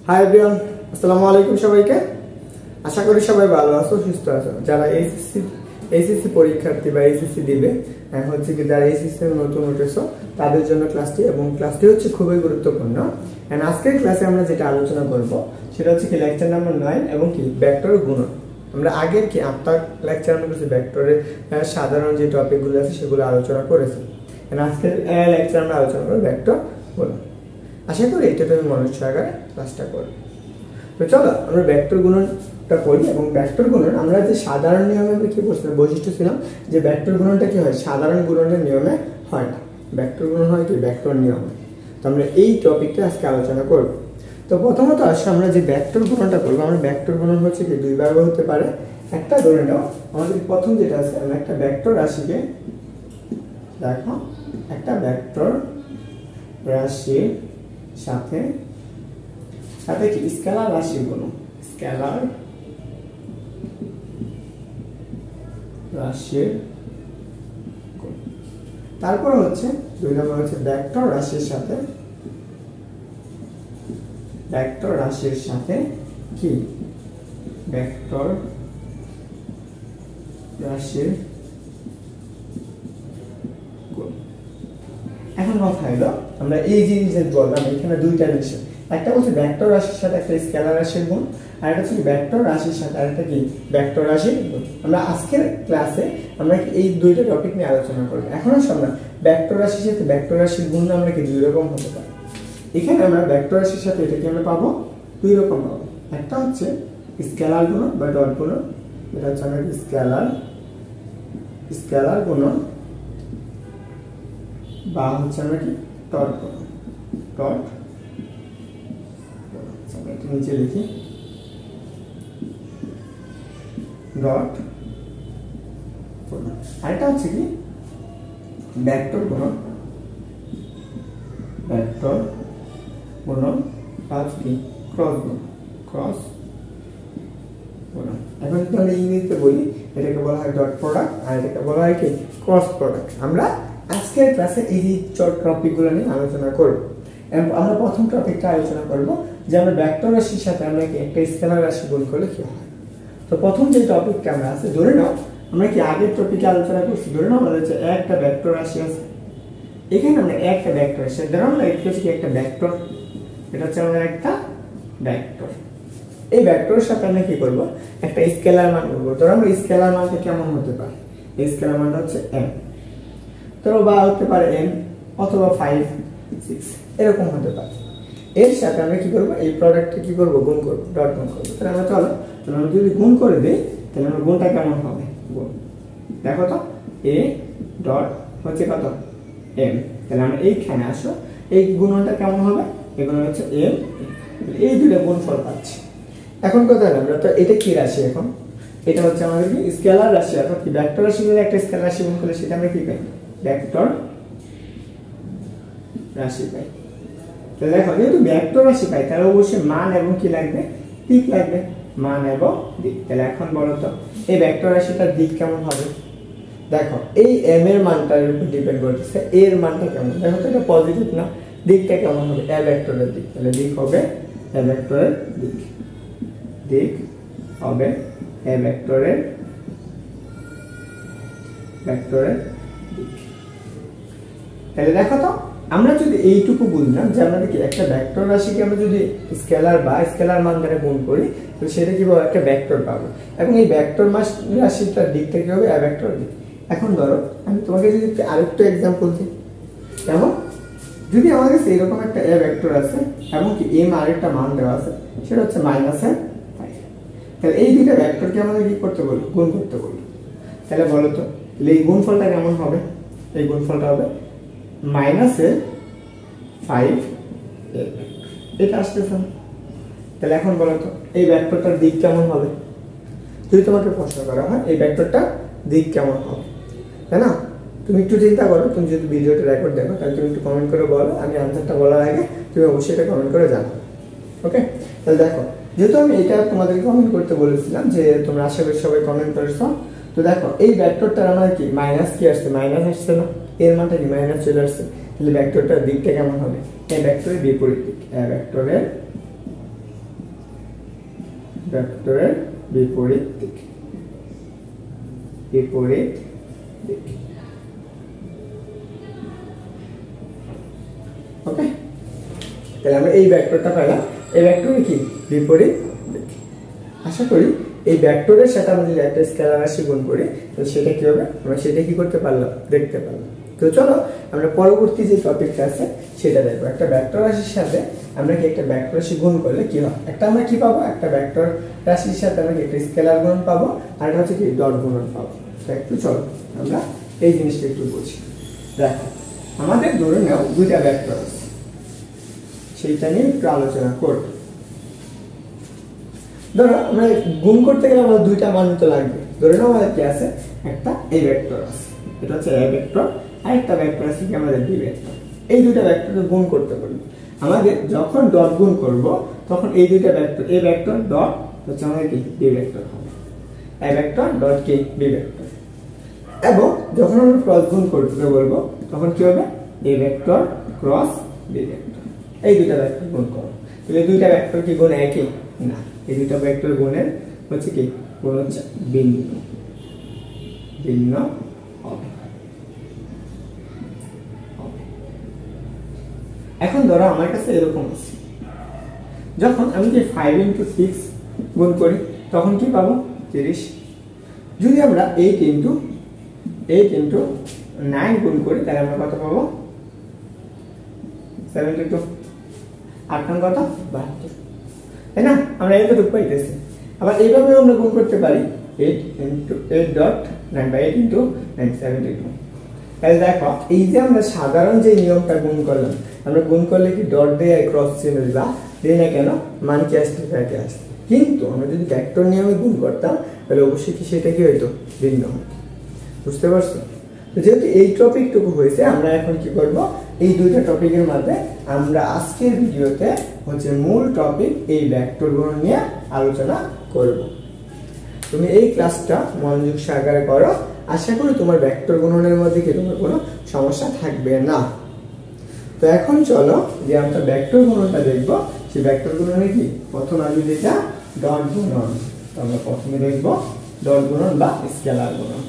Hi everyone, আসসালামু আলাইকুম সবাইকে। আশা করি সবাই ভালো আছো, সুস্থ আছো। যারা এইচএসসি পরীক্ষার্থী বা এইচএসসি দিবে হচ্ছে কি, যারা এইচএসসি নতুন উঠেছো তাদের জন্য ক্লাসটি, এবং ক্লাসটি হচ্ছে খুবই গুরুত্বপূর্ণ। এন্ড আজকের ক্লাসে আমরা যেটা আলোচনা করব সেটা হচ্ছে কি লেকচার নাম্বার 9 এবং কি ভেক্টর গুণন। আমরা আগের কি 8টা লেকচার আমরা কিছু ভেক্টরের সাধারণ যে টপিকগুলো আছে সেগুলো আলোচনা করেছি। এন্ড আজকের লেকচার আমরা আলোচনা করব ভেক্টর গুণন। আশা করি এটা তুমি মনোযোগ সহকারে ক্লাসটা করবে। তো চলো আমরা ভেক্টর গুণনটা করি। এবং ভেক্টর গুণন আমরা যে সাধারণ নিয়মে আমরা কি বলছিলাম, বৈশিষ্ট্য ছিলাম যে ভেক্টর গুণনটা কি হয়, সাধারণ গুণনের নিয়মে হয় না, ভেক্টর গুণন হয় কি ভেক্টর নিয়মে। তো আমরা এই টপিকটা আজকে আলোচনা করব। তো প্রথমত আসলে আমরা যে ভেক্টর গুণনটা করবো, আমরা ভেক্টর গুণন হচ্ছে কি দুই ভাবে হতে পারে। একটা ধরে নাও, আমাদের প্রথম যেটা আছে, আমরা একটা ভেক্টর রাশিকে দেখো, একটা ভেক্টর রাশির সাথে সাথে কি স্কেলার রাশি গুণ, স্কেলার রাশির গুণ। তারপর হচ্ছে দুই নম্বর হচ্ছে ভেক্টর রাশির সাথে কি ভেক্টর রাশির গুণ। এখন কথা হলো আমরা এই জিনিস যে বললাম এখানে দুইটা বিষয়, একটা হচ্ছে ভেক্টর রাশির সাথে একটা স্কেলার রাশির গুণ, আর একটা হচ্ছে ভেক্টর রাশির সাথে আরেকটা কি ভেক্টর রাশির গুণ। আমরা আজকের ক্লাসে আমরা এই দুইটা টপিক নিয়ে আলোচনা করব। এখন আসলে আমরা ভেক্টর রাশির সাথে ভেক্টর রাশির গুণ আমরা কি দুই রকম হতে পারে। এখানে আমরা ভেক্টর রাশির সাথে এটা কি আমরা পাবো, দুই রকম পাবো। একটা হচ্ছে স্কেলার গুণন বা ডট গুণন, এটা হচ্ছে আমরা স্কেলার গুণন, বা হচ্ছে আমরা কি ডট গুণন, ডট নিচে লিখি ডট গুণন। আরেকটা হচ্ছে কি ভেক্টর গুণন, ভেক্টর গুণন বা কি ক্রস গুণন, ক্রস গুণন। এখন যদি আমরা ইংরেজিতে বলি এটাকে বলা হয় ডট প্রোডাক্ট, আর এটাকে বলা হয় কি ক্রস প্রোডাক্ট। আমরা আজকের ক্লাসে এই টপিকগুলো নিয়ে আলোচনা করব। আমরা প্রথম টপিকটা আলোচনা করব যে আমরা ভেক্টর রাশির সাথে আমরা কি একটা স্কেলার রাশি গুণ করলে কি হয়। তো প্রথম যে টপিকটা আমরা আছে, ধরে নাও আমরা কি আগের টপিকে আলোচনা করছি, ধরে নাও আমাদের একটা ভেক্টর রাশি আছে, এখানে আমরা একটা ভেক্টর রাশি, ধরো আমরা এটা হচ্ছে কি একটা ভেক্টর, এটা হচ্ছে আমরা একটা ভেক্টর। এই ভেক্টরের সাথে আমরা কি করব, একটা স্কেলার মান করব। ধরো আমরা স্কেলার মানটা কেমন হতে পারে, এই স্কেলার মানটা হচ্ছে m, ধরো বা হতে পারে n অথবা 5 6 এরকম হতে পারে। এর সাথে আমরা কি করব, এই প্রোডাক্টটা কি করব, গুণ করব, ডট গুণ করব। তাহলে আমরা চলো আমরা যদি গুণ করে দেই তাহলে আমরা গুণটা কেমন হবে, গুণ দেখো তো a ডট হচ্ছে কত m। তাহলে আমরা এইখানে আসো, এই গুণনটা কেমন হবে, এগুলো হচ্ছে m, এই দুটো গুণফল পাচ্ছি। এখন কথা হলো আমরা তো এটা কি রাশি, এখন এটা হচ্ছে আমাদের কি স্কেলার রাশি, অর্থাৎ কি ভেক্টর রাশি যদি একটা স্কেলার রাশি গুণ করলে সেটা আমরা কি পাই, ভেক্টর রাশি পাই। তো দেখো যেহেতু ভেক্টর রাশি পাই তাহলে অবশ্যই মান এবং কি লাগবে, দিক লাগবে, মান এবং দিক। তাহলে এখন বলো তো এই ভেক্টর রাশিটার দিক কেমন হবে। দেখো এই m এর মানটার উপর ডিপেন্ড করতেছে এর মানটা কেমন। দেখো তো এটা পজিটিভ না, দিকটা কেমন হবে, a ভেক্টরের দিক। তাহলে দিক হবে a ভেক্টরের দিক, দিক হবে a ভেক্টরের দিক। তাহলে দেখো তো আমরা যদি এইটুকু বুঝলাম যে আমাদের কি একটা ভেক্টর রাশিকে আমরা যদি স্কেলার বা স্কেলার মান দ্বারা গুণ করি তাহলে সেটা কি পাবো, একটা ভেক্টর পাবো। এবং এই ভেক্টর রাশিটার দিকটা কি হবে, a ভেক্টর দিক। এখন ধরো আমি তোমাকে যদি আরেকটা एग्जांपल দিই, যেমন যদি আমাদের কাছে এরকম একটা a ভেক্টর আছে এবং কি m আরেকটা মান দেওয়া আছে, সেটা হচ্ছে -5। তাহলে এই দুইটা ভেক্টরকে আমাদের কি করতে বলবো, গুণ করতে বলবো। তাহলে বলো তো এই গুণফলটা কেমন হবে, এই গুণফলটা হবে -5 এটা আসতেছে। তাহলে এখন বলো তো এই ভেক্টরটার দিক কেমন হবে, যদি তোমাকে প্রশ্ন করা হয় এই ভেক্টরটার দিক কেমন হবে, তাই না? তুমি একটু চিন্তা করো, তুমি যদি ভিডিওটা রেকর্ড দেখো তাহলে তুমি একটু কমেন্ট করে বলো, আমি আনসারটা বলার আগে তুমি অবশ্যই এটা কমেন্ট করে জানাও। ওকে, তাহলে দেখো যেহেতু আমি এটা তোমাদেরকে কমেন্ট করতে বলেছিলাম যে তোমরা আশা করি সবাই কমেন্ট করেছো। তো দেখো এই ভেক্টরটার আমার কি মাইনাস কি আসছে, মাইনাস আসছে না, এর মানটা কি মাইনাস চলে আসছে। তাহলে ভেক্টরটার দিকটা কেমন হবে, এই ভেক্টরের বিপরীত দিক, এই ভেক্টরের ভেক্টরের বিপরীত দিক, বিপরীত দিক। ওকে, তাহলে আমরা এই ভেক্টরটা পেলাম, এই ভেক্টরের কি বিপরীত দিক। আশা করি এই ভেক্টরের সাথে আমরা যদি একটা স্কেলার রাশি গুণ করি তাহলে সেটা কি হবে, আমরা সেটা কি করতে পারলাম, দেখতে পারলাম। তো চলো আমরা পরবর্তী যে টপিকটা আছে সেটা দেখবো। একটা ভেক্টর রাশির সাথে আমরা কি একটা ভেক্টর রাশি গুণ করলে কি হয়, একটা আমরা কি পাবো, একটা ভেক্টর রাশির সাথে আমরা একটা স্কেলার গুণন পাবো, আর একটা হচ্ছে কি ডট গুণন পাবো। তো একটু চলো আমরা এই জিনিসটা একটু বুঝি। দেখো আমাদের ধরে নাও দুইটা ভেক্টর আছে, সেইটা নিয়ে একটু আলোচনা করব। ধরো আমরা গুণ করতে গেলে আমাদের দুইটা মান তো লাগবে। ধরে নাও আমাদের কি আছে, একটা এই ভেক্টর আছে, এটা হচ্ছে এ ভেক্টর, আর একটা ভেক্টর আছে কি আমাদের বি ভেক্টর। এই দুইটা ভেক্টরকে গুণ করতে পারবো। আমাদের যখন ডট গুণ করব তখন এই দুইটা ভেক্টর, এ ভেক্টর ডট হচ্ছে আমাদের কি বি ভেক্টর হবে, এ ভেক্টর ডট কি বি ভেক্টর। এবং যখন আমরা ক্রস গুণ করতে বলবো তখন কি হবে, A vector cross B vector. এই দুইটা ভেক্টর গুণ করো, তাহলে দুইটা ভেক্টর কি গুণ একই না, এই দুইটা ভেক্টর গুণের হচ্ছে কি গুণ হচ্ছে ভিন্ন, ভিন্ন হবে। এখন ধরো আমার কাছে এরকম আছে, যখন আমি যে 5 × 6 গুণ করি তখন কি পাবো 30। যদি আমরা 8 × 9 গুণ করি তাহলে আমরা কত পাবো 72। 8 নং কত 72, তাই না? আমরা এতটুকু পাইতেছি। আবার এইভাবে আমরা গুণ করতে পারি 8 × 8.9 × 8 × 9 72। তাহলে দেখো এই যে আমরা সাধারণ যে নিয়মটা গুণ করলাম, আমরা গুণ করলে কি ডট দিয়ে ক্রস চিহ্ন দিবা, দিই না কেন, মান কি আসতে থাকে আসতে। কিন্তু আমরা যদি ভেক্টর নিয়মে গুণ করতাম তাহলে অবশ্যই কি সেটা কি হইতো, ভিন্ন হতো। বুঝতে পারছো? তো যেহেতু এই টপিকটুকু হয়েছে, আমরা এখন কি করব, এই দুইটা টপিকের মধ্যে আমরা আজকের ভিডিওতে হচ্ছে মূল টপিক এই ভেক্টর গুণ নিয়ে আলোচনা করব। তুমি এই ক্লাসটা মনোযোগ সহকারে করো, আশা করি তোমার ভেক্টর গুণনের মধ্যে কি তোমার কোনো সমস্যা থাকবে না। তো এখন চলো যে আমরা ভেক্টর গুণনটা দেখব। সেই ভেক্টর গুণনে কি প্রথম আসবে যেটা ডট গুণন। তো আমরা প্রথমে দেখব ডট গুণন বা স্কেলার গুণন।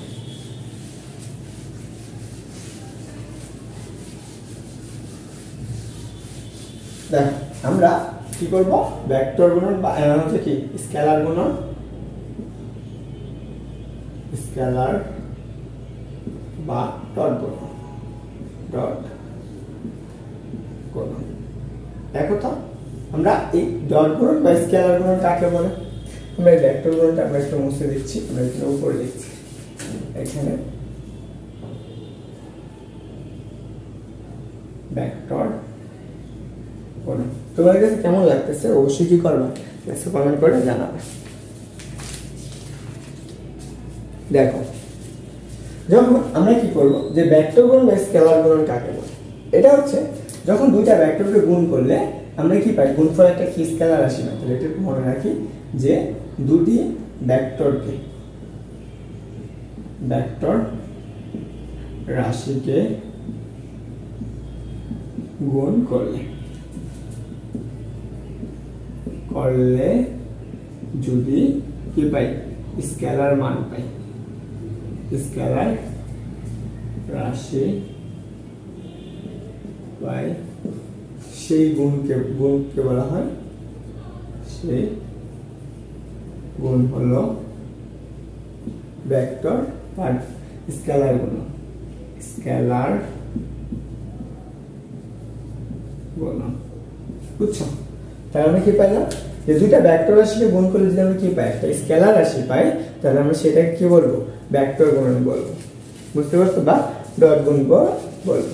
দেখ আমরা কি করব, ভেক্টর গুণন বা হচ্ছে কি স্কেলার গুণন, স্কেলার বা ডট গুণন, ডট গুণন। দেখো তো আমরা এই ডট গুণন বা স্কেলার গুণন কাকে বলে, আমরা এই ভেক্টর গুণনটা আমরা একটু মুছে দিচ্ছি, আমরা এখানে উপরে লিখছি, এখানে ভেক্টর গুণন। তোমার কাছে কেমন লাগতেছে অবশ্যই কি করবা, কমেন্ট করে জানাবে। দেখো যখন আমরা কি করব, যে ভেক্টর গুণন বা স্কেলার গুণন কাকে বলে, এটা হচ্ছে যখন দুইটা ভেক্টরকে গুণ করলে আমরা কি পাই, গুণফল একটা কি স্কেলার রাশি না। তাহলে এটা একটু মনে রাখি যে দুটি ভেক্টরকে, ভেক্টর রাশিকে গুণ করলে যদি কি পাই, স্কেলার মান পাই, স্কেলার রাশি পাই, সেই গুণকে বলা হয়, সেই গুণ হলো ভেক্টর বা স্কেলার গুণন, স্কেলার গুণন। বুঝছো? তাহলে আমরা কি পাইলাম, যে দুইটা ভেক্টর রাশিকে গুণ করলে যদি আমরা কি পাই, একটা স্কেলার রাশি পাই, তাহলে আমরা সেটাকে কি বলবো, ভেক্টর গুণন বলবো। বুঝতে পারছো? বা ডট গুণ বলবো।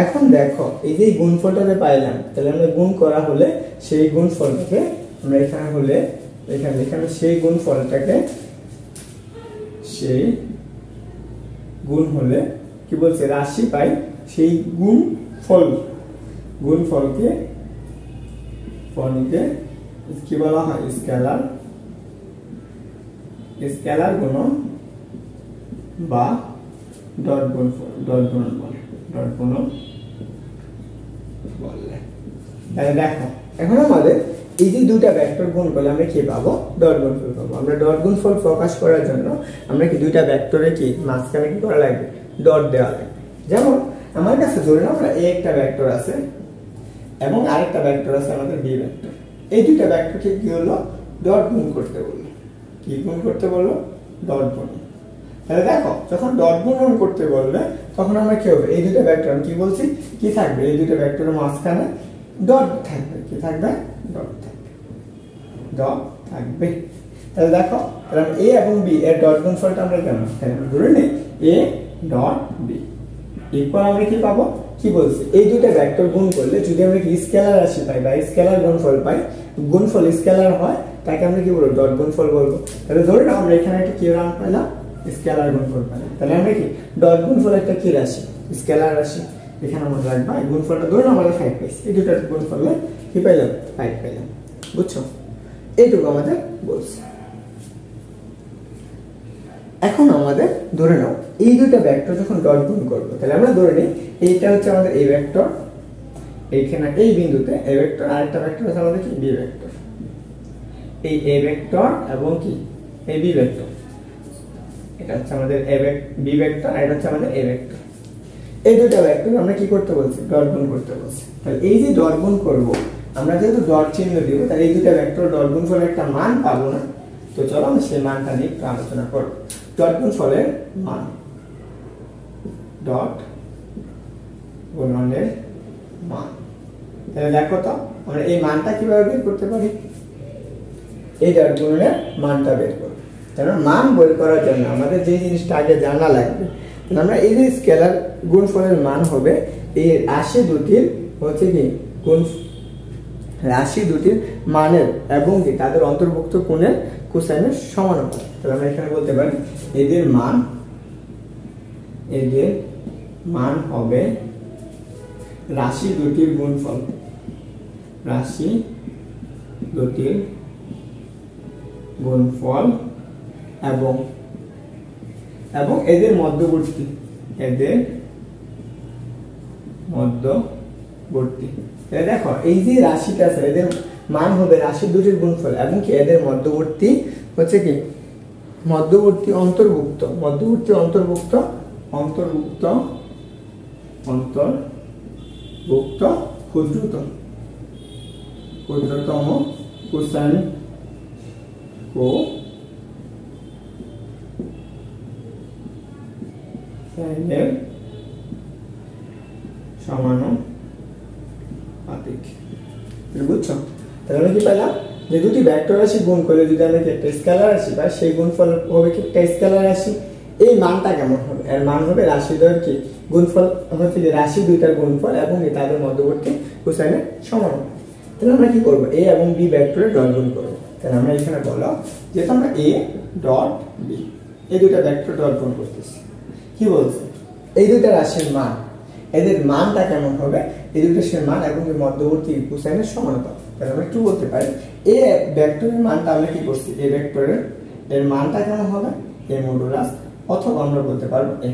এখন দেখো এই যে গুণফলটাকে পাইলাম, তাহলে আমরা গুণ করা হলে সেই গুণফলটাকে আমরা এখানে হলে এখানে সেই গুণফলটাকে, সেই গুণ হলে কি বলছে, রাশি পাই, সেই গুণফলকে কি বলা হয়, স্কেলার গুণন বা ডট গুণন বলে। তাহলে দেখো এখন আমাদের এই যে দুইটা ভেক্টর গুণ করলে আমরা কি পাবো? ডট গুণফল পাবো। আমরা ডট গুণফল প্রকাশ করার জন্য আমরা কি দুইটা ভেক্টরে কি মাঝখানে কি করা লাগবে? ডট দেওয়া লাগবে। যেমন আমার কাছে ধরে নাও আমরা a একটা ভেক্টর আছে এবং আরেকটা ভেক্টর আছে আমাদের b ভেক্টর। এই দুইটা ভেক্টরকে কি হলো? ডট গুণ করতে বললো। কি গুণ করতে বললো? ডট গুণ। তাহলে দেখো যখন ডট গুণন করতে বলবে তখন আমরা কি হবে? এই দুটো ভেক্টর কি বলছি? কি থাকবে? এই দুটো ভেক্টরের মাঝখানে ডট থাকবে। কি থাকবে? ডট থাকবে। ডট থাকবে। তাহলে দেখো তাহলে a এবং b এর ডট গুণফলটা আমরা কেন ধরে নিই a ডট b ইকুয়াল আমরা কি পাবো? কি বলছি? এই দুটো ভেক্টর গুণ করলে যদি আমরা কি স্কেলার রাশি পাই বা স্কেলার গুণফল পাই, গুণফল স্কেলার হয় তাকে আমরা কি বলবো? ডট গুণফল বলবো। তাহলে ধরে নাও আমরা এখানে একটা কি রান পাইলাম? স্কেলার গুণফল পাইলাম। তাহলে আমরা কি ডট গুণফল একটা কি রাশি? স্কেলার রাশি। এখানে আমরা রাখবো গুণফলটা ধরে নাও আমরা 5 পাইছি। এই দুটো গুণফলে কি পাইলাম? 5 পাইলাম। বুঝছো? এইটুকু আমাদের বলছে। এখন আমাদের ধরে নাও এই দুটো ভেক্টর যখন ডট গুণ করবো তাহলে আমরা ধরে নিই এইটা হচ্ছে আমাদের a ভেক্টর, এইখানে এই বিন্দুতে a ভেক্টর, আরেকটা ভেক্টর আছে আমাদের কি b ভেক্টর। এই a ভেক্টর এবং কি এই b ভেক্টর, এটা হচ্ছে আমাদের b ভেক্টর আর এটা হচ্ছে আমাদের a ভেক্টর। এই দুটো ভেক্টর আমরা কি করতে বলছি? ডট গুণ করতে বলছি। তাহলে এই যে ডট গুণ করব আমরা যেহেতু ডট চিহ্ন দিব তাহলে এই দুটো ভেক্টর ডট গুণফলের একটা মান পাবো না। তো চলো আমরা সেই মানটা নিয়ে একটু আলোচনা করব। ডট গুণফলের মান, ডট গুণনের মান। তাহলে দেখো তো আমরা এই মানটা কিভাবে বের করতে পারি? এই ডট গুণনের মানটা বের করব। কারণ মান বের করার জন্য আমাদের যে জিনিসটা আগে জানা লাগবে, আমরা এই যে স্কেলার গুণফলের মান হবে এই রাশি দুটির হচ্ছে কি গুণ, রাশি দুটির মানের এবং কি তাদের অন্তর্ভুক্ত কোণের কোসাইনের সমানুপাত। তাহলে আমরা এখানে বলতে পারি এদের মান হবে রাশি দুটির গুণফল, রাশি দুটির গুণফল এবং এদের মধ্যবর্তী, দেখো এই যে রাশিটা আছে এদের মান হবে রাশি দুটির গুণফল এবং কি এদের মধ্যবর্তী হচ্ছে কি অন্তর্ভুক্ত ক্ষুদ্রতম কোসাইন সমানুপাতিক। বুঝছো? তাহলে আমরা কি পেলাম যে দুটি ভেক্টর রাশি গুণ করলে যদি আমরা একটা স্কেলার রাশি পাই সেই গুণফল হবে কি একটা স্কেলার রাশি। এই মানটা কেমন হবে? এর মান হবে রাশি দ্বয়ের কি গুণফল হচ্ছে যে রাশি দুইটার গুণফল এবং তাদের মধ্যবর্তী কোসাইনের সমানুপাতিক। তাহলে আমরা কি করব? a এবং b ভেক্টরের ডট গুণ করব। তাহলে আমরা এখানে বলো যেহেতু আমরা a ডট b এই দুইটা ভেক্টর ডট গুণ করতেছি, কি বলছে? এই দুইটা রাশির মান, এদের মানটা কেমন হবে? এই দুইটা রাশির মান এবং মধ্যবর্তী কোসাইনের সমানুপাত। তাহলে আমরা কি বলতে পারি? a ভেক্টরের মানটা আমরা কি করছি? a ভেক্টরের এর মানটা কেমন হবে? a মডুলাস, অথবা আমরা বলতে পারবো a।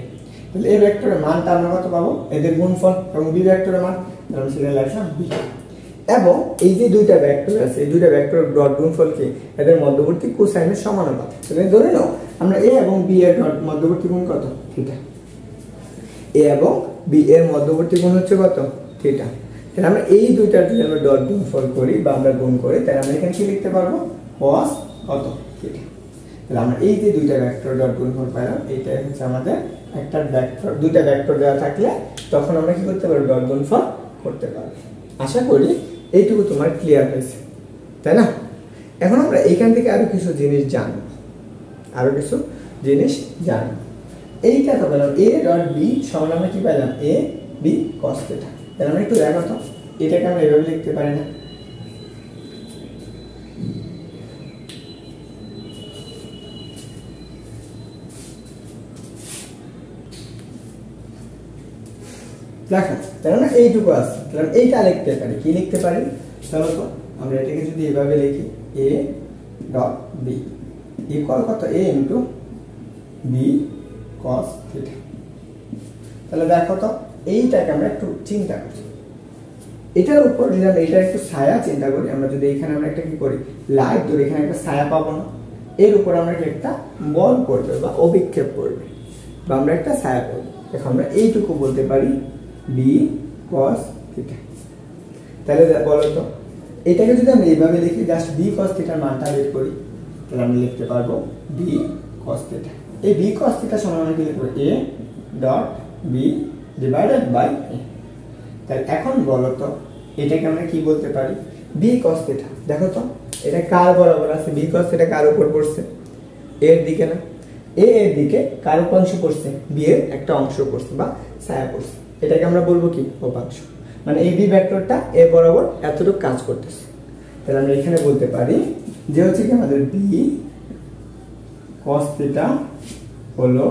তাহলে a ভেক্টরের মানটা আমরা কত পাবো? এদের গুণফল এবং b ভেক্টরের মান, তাহলে আমরা সেটা লিখলাম b। এবং এই যে দুইটা ভেক্টর আছে এই দুইটা ভেক্টরের ডট গুণফল কি এদের মধ্যবর্তী কোসাইনের সমানুপাত। তাহলে ধরে নাও আমরা a এবং b এর ডট মধ্যবর্তী গুণ কত? থিটা। a এবং b এর মধ্যবর্তী গুণ হচ্ছে কত? থিটা। তাহলে আমরা এই দুইটার যদি আমরা ডট গুণফল করি বা আমরা গুণ করি তাহলে আমরা এখানে কি লিখতে পারবো? cos কত? থিটা। তাহলে আমরা এই যে দুইটা ভেক্টর ডট গুণফল পাইলাম, এইটাই হচ্ছে আমাদের একটা ভেক্টর। দুইটা ভেক্টর দেওয়া থাকলে তখন আমরা কি করতে পারবো? ডট গুণফল করতে পারবো। আশা করি এইটুকু তোমার ক্লিয়ার হয়েছে, তাই না? এখন আমরা এইখান থেকে আরো কিছু জিনিস জানবো, এইটা তো পেলাম a ডট b সমান আমরা কি পেলাম? a b cos theta. তাহলে আমরা একটু দেখো তো এটাকে আমরা এভাবে লিখতে পারি না? দেখো তাহলে না এইটুকু আছে, তাহলে এইটা লিখতে পারি। কি লিখতে পারি? চলো তো আমরা এটাকে যদি এভাবে লিখি a ডট b ইকুয়াল কত? a into b cos theta. তাহলে দেখো তো এইটাকে আমরা একটু চিন্তা করছি, এটার উপর যদি আমরা এটার একটু ছায়া চিন্তা করি, আমরা যদি এখানে আমরা একটা কি করি লাইট ধরে এখানে একটা ছায়া পাবো না, এর উপর আমরা কি একটা বল পড়বে বা অভিক্ষেপ করবে বা আমরা একটা ছায়া পড়বো। এখন আমরা এইটুকু বলতে পারি বি কস থিটা। তাহলে বলো তো এটাকে যদি আমরা এইভাবে লিখি, জাস্ট বি কস থিটার মানটা বের করি, তাহলে আমরা লিখতে পারবো বি কস থিটা। এই বি কস থিটা সমান আমরা কি লিখবো A dot B divided by A. তাহলে এখন বলো তো এটাকে আমরা কি বলতে পারি বি কস থিটা। দেখো তো এটা কার বরাবর আছে, বি কস থিটা কার উপর পড়ছে এর দিকে না, এ এর দিকে কার উপাংশ পড়ছে বি এর একটা অংশ পড়ছে বা ছায়া পড়ছে, এটাকে আমরা বলবো কি উপাংশ। মানে এই বি ভেক্টরটা এ বরাবর এতটুকু কাজ করতেছে। তাহলে আমরা এখানে বলতে পারি যে হচ্ছে কি আমাদের বি কস থিটা হলো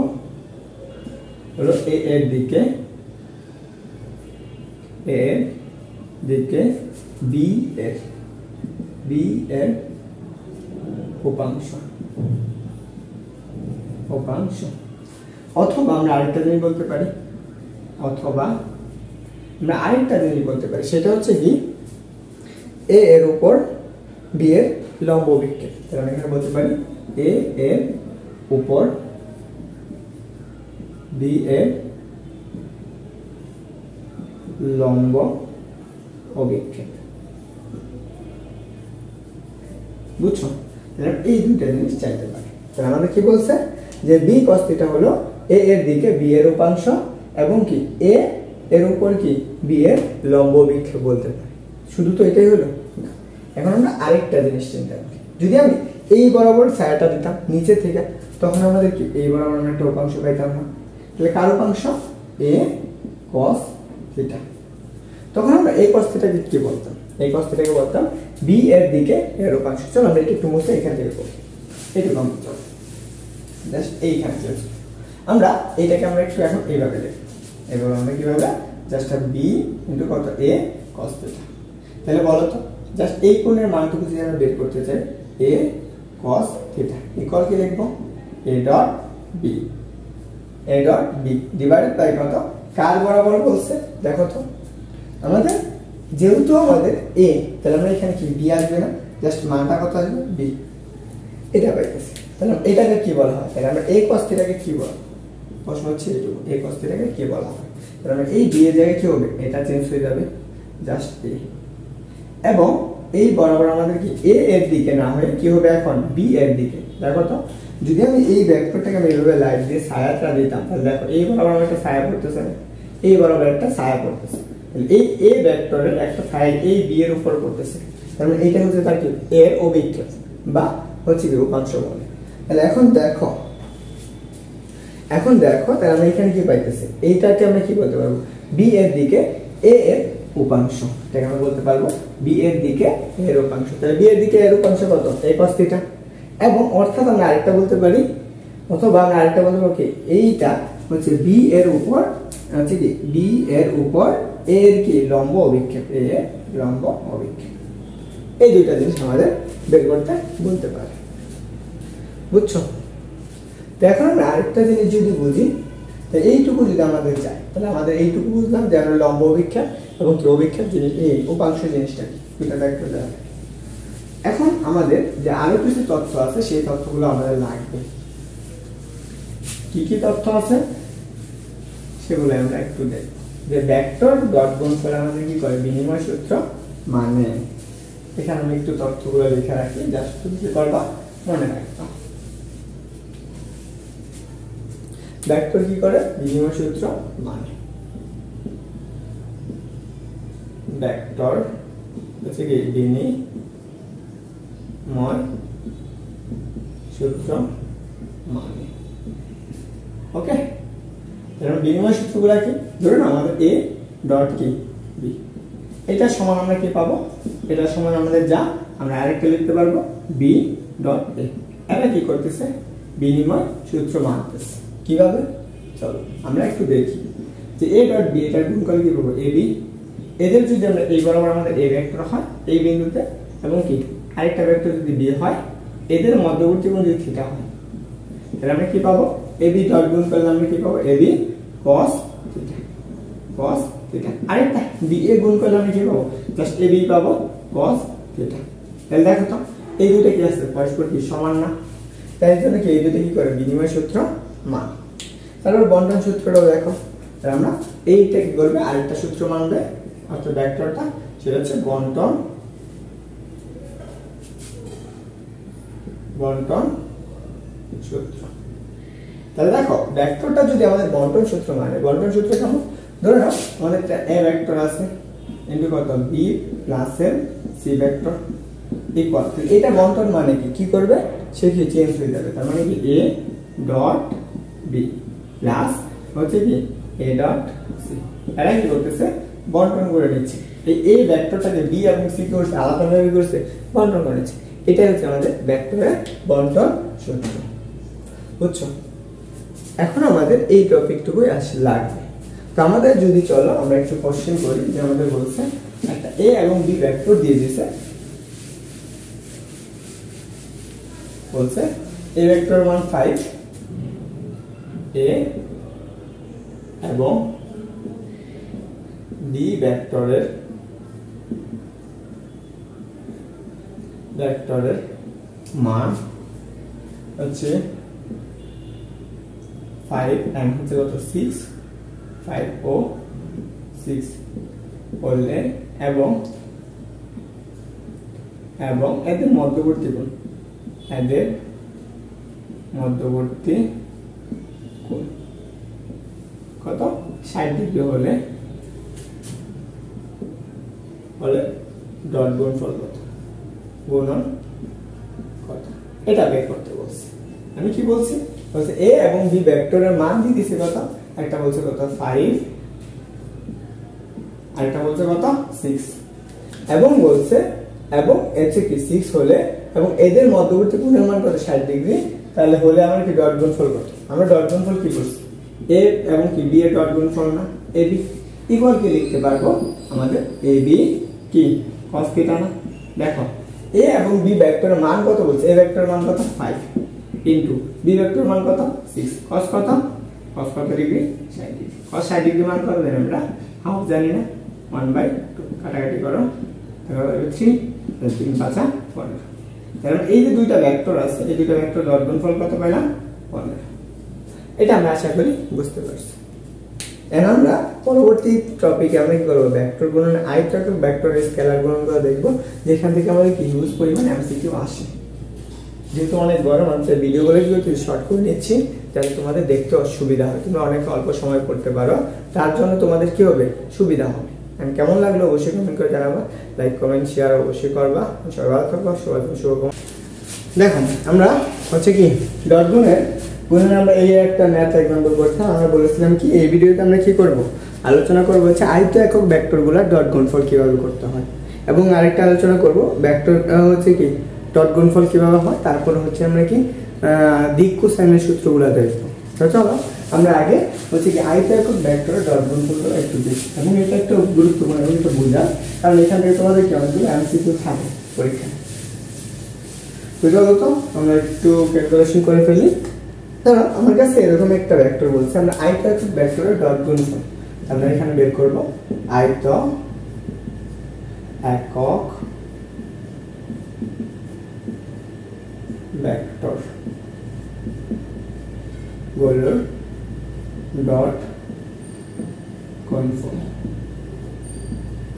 এ এর দিকে বি এর উপাংশ। অথবা আমরা আরেকটা জিনিস বলতে পারি, সেটা হচ্ছে কি এ এর উপর বি এর লম্ব অভিক্ষেপ। তাহলে আমরা এখানে বলতে পারি এ এর উপর বি এর লম্ব অভিক্ষেপ। বুঝছো? এই দুইটা জিনিস চাইতে পারে। তাহলে আমাদের কি বলছে যে বি কস থিটা হলো এ এর দিকে বি এর উপাংশ এবং কি এ এর উপর কি বি এর লম্ব অভিক্ষেপ বলতে পারি। শুধু তো এটাই হলো না। এখন আমরা আরেকটা জিনিস চিন্তা করি, যদি আমি এই বরাবর ছায়াটা দিতাম নিচে থেকে, তখন আমাদের কি এই বরাবর আমরা একটা উপাংশ পাইতাম না। তাহলে কার উপাংশ এ কস থিটা। তখন আমরা এই কস থিটাকে কি বলতাম, এই কস থিটাকে বলতাম বি এর দিকে এর উপাংশ। চলো আমরা একটু মুছে এখান থেকে করব, এইটুকু আমরা চলো জাস্ট এইখানে চলছে। আমরা এইটাকে আমরা একটু এখন এইভাবে লিখব, এবার আমরা কিভাবে জাস্ট বি ইন্টু কত এ কস থিটা। তাহলে বলো তো জাস্ট এই কোণের মানটুকু যদি আমরা বের করতে চাই এ কস থিটা ইকুয়াল কি লিখবো A dot B divided by কত কার বরাবর বলছে দেখো তো আমাদের, যেহেতু আমাদের এ, তাহলে আমরা এখানে কি বি আসবে না, জাস্ট মানটা কত আসবে বি, এটা পাইতেছি। তাহলে এটাকে কি বলা হয়, তাহলে আমরা এই কস থিটাকে কি বলা, প্রশ্ন হচ্ছে এইটুকু, এই কস থিটাকে কি বলা হয়। তাহলে আমরা এই বি এর জায়গায় কি হবে, এটা চেঞ্জ হয়ে যাবে জাস্ট এ, এবং এই বরাবর আমাদের কি এ এর দিকে না হয়ে কি হবে এখন বি এর দিকে। দেখো তো যদি আমি এই ভেক্টরটাকে আমি এইভাবে লাইট দিয়ে ছায়াটা দিতাম, তাহলে দেখো এই বরাবর আমার একটা ছায়া পড়তেছে, এই বরাবর একটা ছায়া পড়তেছে, এই এ ভেক্টরের একটা ছায়া এই বি এর উপর পড়তেছে, তার মানে এইটা হচ্ছে তার কি এর অভিক্ষেপ বা হচ্ছে কি উপাংশ বলে। তাহলে এখন দেখো তাহলে আমরা এখানে কি পাইতেছি, এইটাকে আমরা কি বলতে পারবো বি এর দিকে এ এর উপাংশ, এটাকে আমরা বলতে পারবো বি এর দিকে এর উপাংশ। তাহলে বি এর দিকে এর উপাংশ কত এই cos থিটা, এবং অর্থাৎ আমরা আরেকটা বলতে পারি, অথবা আমরা আরেকটা বলতে পারি কি এইটা হচ্ছে বি এর উপর হচ্ছে কি বি এর উপর এ এর কি লম্ব অভিক্ষেপ, এ এর লম্ব অভিক্ষেপ। এই দুইটা জিনিস আমাদের বের করতে বলতে পারে। বুঝছো? তো এখন আমরা আরেকটা জিনিস যদি বুঝি, তো এইটুকু যদি আমাদের চাই, তাহলে আমাদের এইটুকু বুঝলাম যে আমরা লম্ব অভিক্ষেপ এবং কি অভিক্ষেপ জিনিস এই উপাংশ জিনিসটা কি দুটা দেখতে যাবে। এখন আমাদের যে আরো কিছু তথ্য আছে সেই তথ্যগুলো আমাদের লাগবে। কি কি তথ্য আছে সেগুলো আমরা একটু দেখব। যে ভেক্টর ডট গুণফল আমাদের কি করে বিনিময় সূত্র মানে, এখানে আমি একটু তথ্যগুলো লিখে রাখি, জাস্ট তুমি কি করবা মনে রাখবা। ভেক্টর কি করে বিনিময় সূত্র মানে, ভেক্টর হচ্ছে কি বিনিময় সূত্র মানে। ওকে, তাহলে বিনিময় সূত্রগুলো কি, ধরুন আমাদের এ ডট কি বি, এটা সমান আমরা কি পাবো, এটা সমান আমাদের যা আমরা আরেকটা লিখতে পারবো বি ডট এ। এটা কি করতেছে বিনিময় সূত্র মানতেছে। কিভাবে চলো আমরা একটু দেখি যে এ ডট বি এটার গুণফল কি পাবো এ বি, এদের যদি আমরা এই বরাবর আমাদের এ ভেক্টর হয় এই বিন্দুতে, এবং কি আরেকটা ভেক্টর যদি বি হয়, এদের মধ্যবর্তী কোণ যদি থিটা হয়, তাহলে আমরা কি পাবো এ বি ডট গুণ করলে আমরা কি পাবো A B cos theta, cos theta, আরেকটা বি এ গুণ করলে আমি কি পাবো, জাস্ট এ বি পাবো cos থিটা। তাহলে দেখো তো এই দুটো কি আছে, পরস্পর কি সমান না, তাই জন্য কি এই দুটো কি করে বিনিময় সূত্র মান। তারপর বন্টন সূত্রটাও দেখো, তাহলে আমরা এইটা কি করবে আরেকটা সূত্র মানবে, অর্থাৎ ভেক্টরটা সেটা হচ্ছে বন্টন সূত্র। তাহলে দেখো ভেক্টরটা যদি আমাদের বন্টন সূত্র মানে, বন্টন সূত্র কেমন, ধরে নাও আমাদের একটা এ ভেক্টর আছে ইনটু কত বি প্লাস এর সি ভেক্টর ইকুয়াল, এটা বন্টন মানে কি করবে, সে কি চেঞ্জ হয়ে যাবে, তার মানে কি এ ডট বি প্লাস হচ্ছে কি এ ডট সি, এরা কি করতেছে বন্টন করে নিচ্ছে, এই ভেক্টরটাকে বি এবং সি করছে আলাদাভাবে করছে বন্টন করেছে, এটাই হচ্ছে আমাদের ভেক্টরের বন্টন সূত্র, বুঝছো। এখন আমাদের এই টপিকটুকু লাগবে। তো আমাদের যদি চলো আমরা একটু কোশ্চেন করি, যে আমাদের বলছে একটা এ এবং বি ভেক্টর দিয়ে দিয়েছে, বলছে এ ভেক্টর মান 5 এ এবং বি ভেক্টরের মান হচ্ছে 5 and হচ্ছে কত 6, 5 ও 6 বললে এবং এদের মধ্যবর্তী কোণ, কত 60 ডিগ্রি হলে ডট গুণফল কত, গুণন কত, এটা বের করতে বলছি। আমি কি বলছি, বলছে এ এবং বি ভেক্টরের মান দিয়ে দিছে কত, একটা বলছে কত 5 আরেকটা বলছে কত 6, এবং বলছে এবং হচ্ছে কি 6 হলে এবং এদের মধ্যবর্তী কোণের মান কত 60 ডিগ্রি, তাহলে হলে আমার কি ডট গুণফল কত, আমরা ডট গুণফল কি করছি এ এবং কি বি এর ডট গুণফল না এ বি ইকুয়াল কি লিখতে পারবো আমাদের এ বি কি cos থিটা না। দেখো এ এবং বি ভেক্টরের মান কত বলছে, এ ভেক্টরের মান কত 5 ইনটু বি ভেক্টরের মান কত 6, cos কত ডিগ্রি 60 ডিগ্রি, cos 60 ডিগ্রি মান কত জানি আমরা হাফ জানি না, 1/2 কাটাকাটি করো 3 3 5 15, তাহলে এই যে দুইটা ভেক্টর আছে এই দুইটা ভেক্টর ডট গুণফল কত পাইলাম 15, এটা আমরা আশা করি বুঝতে পারছি। এখন আমরা পরবর্তী টপিকে আমরা কি করব, ভেক্টর গুণন আয়তাকার ভেক্টর স্কেলার গুণন করে দেখব, যেখান থেকে আমাদের কি হিউজ পরিমাণ এমসিকিউ আসে। যেহেতু অনেক বড় আমাদের ভিডিওগুলো কি শর্ট করে নিচ্ছি যাতে তোমাদের দেখতে অসুবিধা হয়, তোমরা অনেক অল্প সময় পড়তে পারো, তার জন্য তোমাদের কি হবে সুবিধা হবে। এন্ড কেমন লাগলো অবশ্যই কমেন্ট করে জানাবা, লাইক কমেন্ট শেয়ার অবশ্যই করবা। সবাই ভালো থাকবা, সবার জন্য শুভকামনা। দেখো আমরা হচ্ছে কি ডট গুণের আমরা এই একটা ম্যাথ এক্সাম্পল করতাম, আমরা বলেছিলাম কি এই ভিডিওতে আমরা কি করব আলোচনা করব হচ্ছে আয়ত একক ভেক্টরগুলো ডট গুণফল কিভাবে করতে হয়, এবং আরেকটা আলোচনা করব ভেক্টর হচ্ছে কি ডট গুণফল কিভাবে হয়, তারপর হচ্ছে আমরা কি দিক কোসাইনের সূত্রগুলো দেখব। তো চলো আমরা আগে হচ্ছে কি আয়ত একক ভেক্টরের ডট গুণফলগুলো একটু দেখি, এবং এটা একটা গুরুত্বপূর্ণ এবং একটু বোঝা, কারণ এখান থেকে তোমাদের কি অনেকগুলো এমসিকিউ থাকে পরীক্ষায়। তো চলো তো আমরা একটু ক্যালকুলেশন করে ফেলি। ধরো আমার কাছে এরকম একটা ভেক্টর বলছে, আমরা আয়ত একক ভেক্টরের ডট গুণফল আমরা এখানে বের করব, আয়ত একক ভেক্টর গুলোর ডট গুণফল।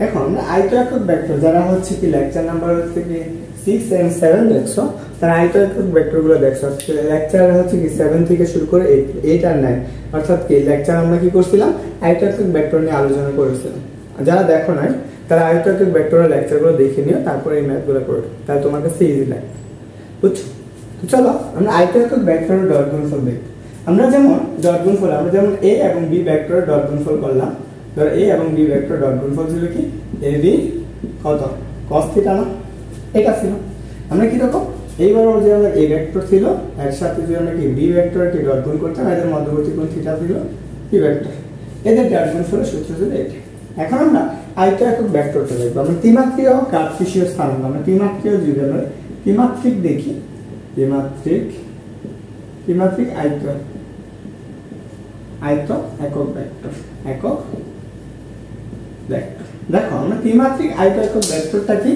এখন আমরা আয়ত একক ভেক্টর যারা হচ্ছে কি লেকচার নাম্বার হচ্ছে কি 6 এবং 7 দেখছো, তারা আয়ত একক ভেক্টরগুলো দেখছো। লেকচার হচ্ছে কি 7 থেকে শুরু করে 8 আর 9, অর্থাৎ কি লেকচার আমরা কি করছিলাম আয়ত একক ভেক্টর নিয়ে আলোচনা করেছিলাম। যারা দেখো নাই তারা আয়ত একক ভেক্টরের লেকচারগুলো দেখে নিও, তারপর এই ম্যাথগুলো করো, তাহলে তোমার কাছে ইজি লাগবে, বুঝছো। তো চলো আমরা আয়ত একক ভেক্টরের ডট গুণফল দেখব। আমরা যেমন ডট গুণফল আমরা যেমন এ এবং বি ভেক্টরের ডট গুণফল করলাম, ধরো এ এবং বি ভেক্টর ডট গুণফল ছিল কি এ বি কত cos থিটা না, এটা ছিল। আমরা কি রকম এইবার যে আমরা এ ভেক্টর ছিল এর সাথে যদি আমরা কি বি ভেক্টরকে ডট গুণ করতাম, এদের মধ্যবর্তী কোণ থিটা ছিল বি ভেক্টর, এদের ডট গুণফলের সূত্র ছিল এটা। এখন আমরা আয়ত একক ভেক্টরটা দেখব। আমরা ত্রিমাত্রিক ও কার্টেসীয় স্থানাঙ্ক, আমরা ত্রিমাত্রিক যদি আমরা ত্রিমাত্রিক দেখি, ত্রিমাত্রিক আয়ত একক ভেক্টর, একক দেখো আমরা ত্রিমাত্রিক আয়তক্ষেত্র ভেক্টরটা কি,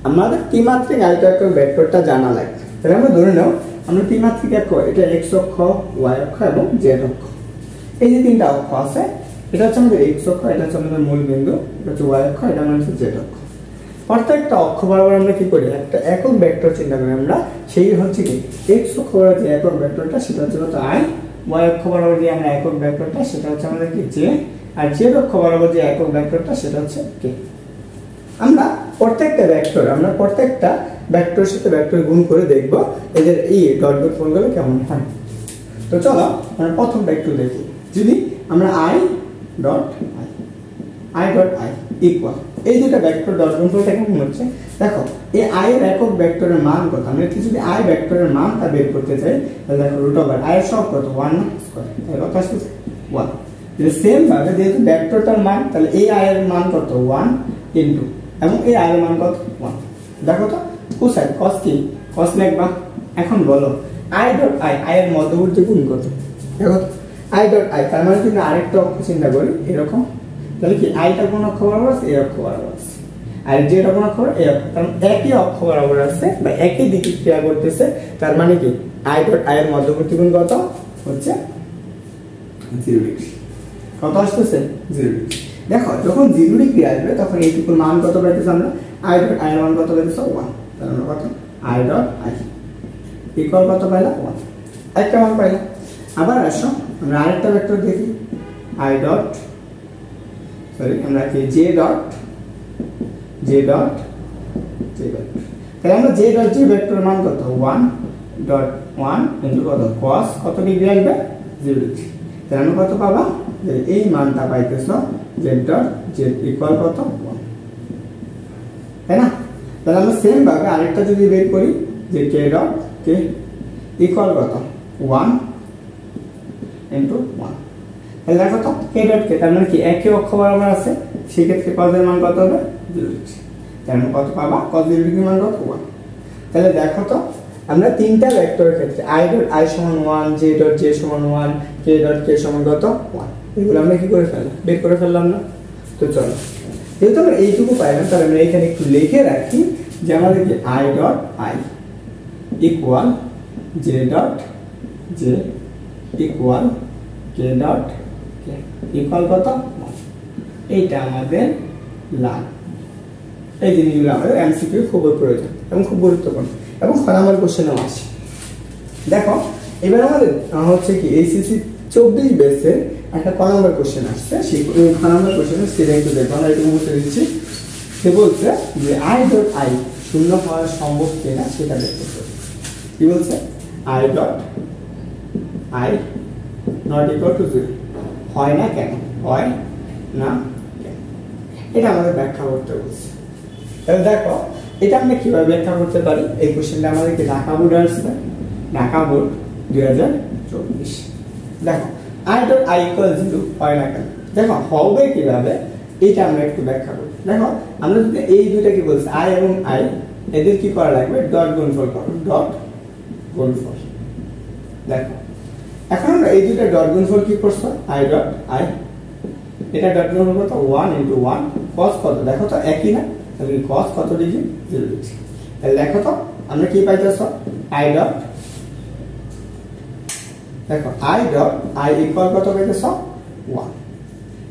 আমাদের ত্রিমাত্রিক আয়তক্ষেত্র ভেক্টরটা জানা লাগবে। তাহলে আমরা ধরে নাও আমরা ত্রিমাত্রিক একক, এটা এক্স অক্ষ, ওয়াই অক্ষ এবং জেড অক্ষ, এই যে তিনটা অক্ষ আছে, এটা হচ্ছে আমাদের এক্স অক্ষ, এটা হচ্ছে আমাদের মূল বিন্দু, এটা হচ্ছে ওয়াই অক্ষ, এটা হচ্ছে জেড অক্ষ। প্রত্যেকটা অক্ষ বরাবর আমরা কি করি, একটা একক ভেক্টর চিন্তা করি আমরা, সেই হচ্ছে কি এক্স অক্ষ বরাবর যে একক ভেক্টরটা সেটা হচ্ছে কত আই, ওয়াই অক্ষ বরাবর যে আমরা একক ভেক্টরটা সেটা হচ্ছে আমাদের কি জে, আর জেড অক্ষ বরাবর যে একক ভেক্টরটা সেটা হচ্ছে কে। আমরা প্রত্যেকটা ভেক্টর, আমরা প্রত্যেকটা ভেক্টরের সাথে ভেক্টর গুণ করে দেখব এদের এই ডট ডট গুণগুলো কেমন হয়। তো চলো আমরা প্রথম ভেক্টর দেখি। যদি আমরা আই ডট আই ইকুয়াল এই দুটো ভেক্টর ডট গুণফলটা কেমন হচ্ছে, দেখো এই আই এর একক ভেক্টরের মান কত, আমরা যদি আই ভেক্টরের মানটা বের করতে চাই তাহলে দেখো রুট ওভার আই এর সব কত 1 স্কয়ার, তাহলে কত আসছে 1। যে সেম ভাবে যেহেতু ভেক্টরটার মান, তাহলে এই আই এর মান কত 1 ইনটু, এবং এই আই এর মান কত 1। দেখো তো কোসাইন cos কি cos লিখবা। এখন বলো আই ডট আই এর মধ্যবর্তী গুণ কত, দেখো আই ডট আই, তার মানে যদি আরেকটা অক্ষ চিন্তা করি এরকম, তাহলে কি আইটা কোন অক্ষ বরাবর আছে, এই অক্ষ বরাবর আছে, আর যেটা কোন অক্ষ এই অক্ষ, কারণ একই অক্ষ বরাবর আছে বা একই দিকে ক্রিয়া করতেছে, তার মানে কি আই ডট আই এর মধ্যবর্তী গুণ কত হচ্ছে 0 ডিগ্রি। কত আসতেছে 0 ডিগ্রি। দেখো যখন 0 ডিগ্রি আসবে তখন এইটুকুর মান কত পাইতেছে, আমরা আই ডট আই এর মান কত পাইতেছে 1, তার মানে কত আই ডট আই ইকুয়াল কত পাইলা 1, একটা মান পাইলা। আবার আসো আমরা আরেকটা ভেক্টর দেখি, আই ডট আমরা কি জে ডট তাহলে আমরা জে ডট জে ভেক্টরের মান কত 1.1 ইনটু কত cos কত ডিগ্রি আসবে 0 ডিগ্রি, তাহলে আমরা কত পাবা, যে এই মানটা পাইতেছো জে ডট জে ইকুয়াল কত 1, তাই না। তাহলে আমরা সেম ভাবে আরেকটা যদি বের করি যে কে ডট কে ইকুয়াল কত 1 ইনটু 1, তাহলে দেখো তো কে ডট কে, তার মানে কি একই অক্ষ বরাবর আছে, সেই ক্ষেত্রে cos এর মান কত হবে 0 ডিগ্রি, তাহলে কত পাবা cos 0 ডিগ্রি মান কত 1। তাহলে দেখো তো আমরা তিনটা ভেক্টরের ক্ষেত্রে i ডট i সমান 1, j ডট j সমান 1, k ডট k সমান কত 1, এগুলো আমরা কি করে ফেললাম, বের করে ফেললাম না। তো চলো যেহেতু আমরা এইটুকু পাইলাম, তাহলে আমরা এখানে একটু লিখে রাখি যে আমাদের কি i dot i equal j dot j equal k dot k equal কত 1, এইটা আমাদের লাভ। এই জিনিসগুলো আমাদের এমসিকিউ খুব প্রয়োজন এবং খুব গুরুত্বপূর্ণ, এবং খ নাম্বার কোশ্চেনও আছে। দেখো এবার আমাদের হচ্ছে কি এইচএসসি 24 বেসে একটা ক নাম্বার কোশ্চেন আসছে, সেই খ নাম্বার কোশ্চেনের সেটা একটু দেখো, আমরা একটু মুছে দিচ্ছি। সে বলছে যে আই ডট আই শূন্য হওয়া সম্ভব কিনা সেটা দেখতে হবে। কি বলছে, I dot I not equal to 0 হয় না কেন, হয় না কেন, এটা আমাদের ব্যাখ্যা করতে বলছে। তাহলে দেখো এটা আমরা কিভাবে ব্যাখ্যা করতে পারি, এই কোশ্চেনটা আমাদেরকে ঢাকা বোর্ড আসছে, ঢাকা বোর্ড 2024। দেখো আই ডট আই ইকুয়াল 0 হয় না কেন, দেখো হবে কিভাবে এটা আমরা একটু ব্যাখ্যা করি। দেখো আমরা যদি এই দুইটা কি বলছি আই এবং আই, এদের কি করা লাগবে, ডট গুণফল করো, ডট গুণফল। দেখো এখন আমরা এই দুইটা ডট গুণফল কি করছো, আই ডট আই, এটা ডট গুণফল কত 1 ইনটু 1 cos কত, দেখো তো একই না, তাহলে cos কত ডিগ্রি 0 ডিগ্রি। তাহলে দেখো তো আমরা কি পাইতেছ, i ডট, দেখো i ডট i ইকুয়াল কত পাইতেছ 1।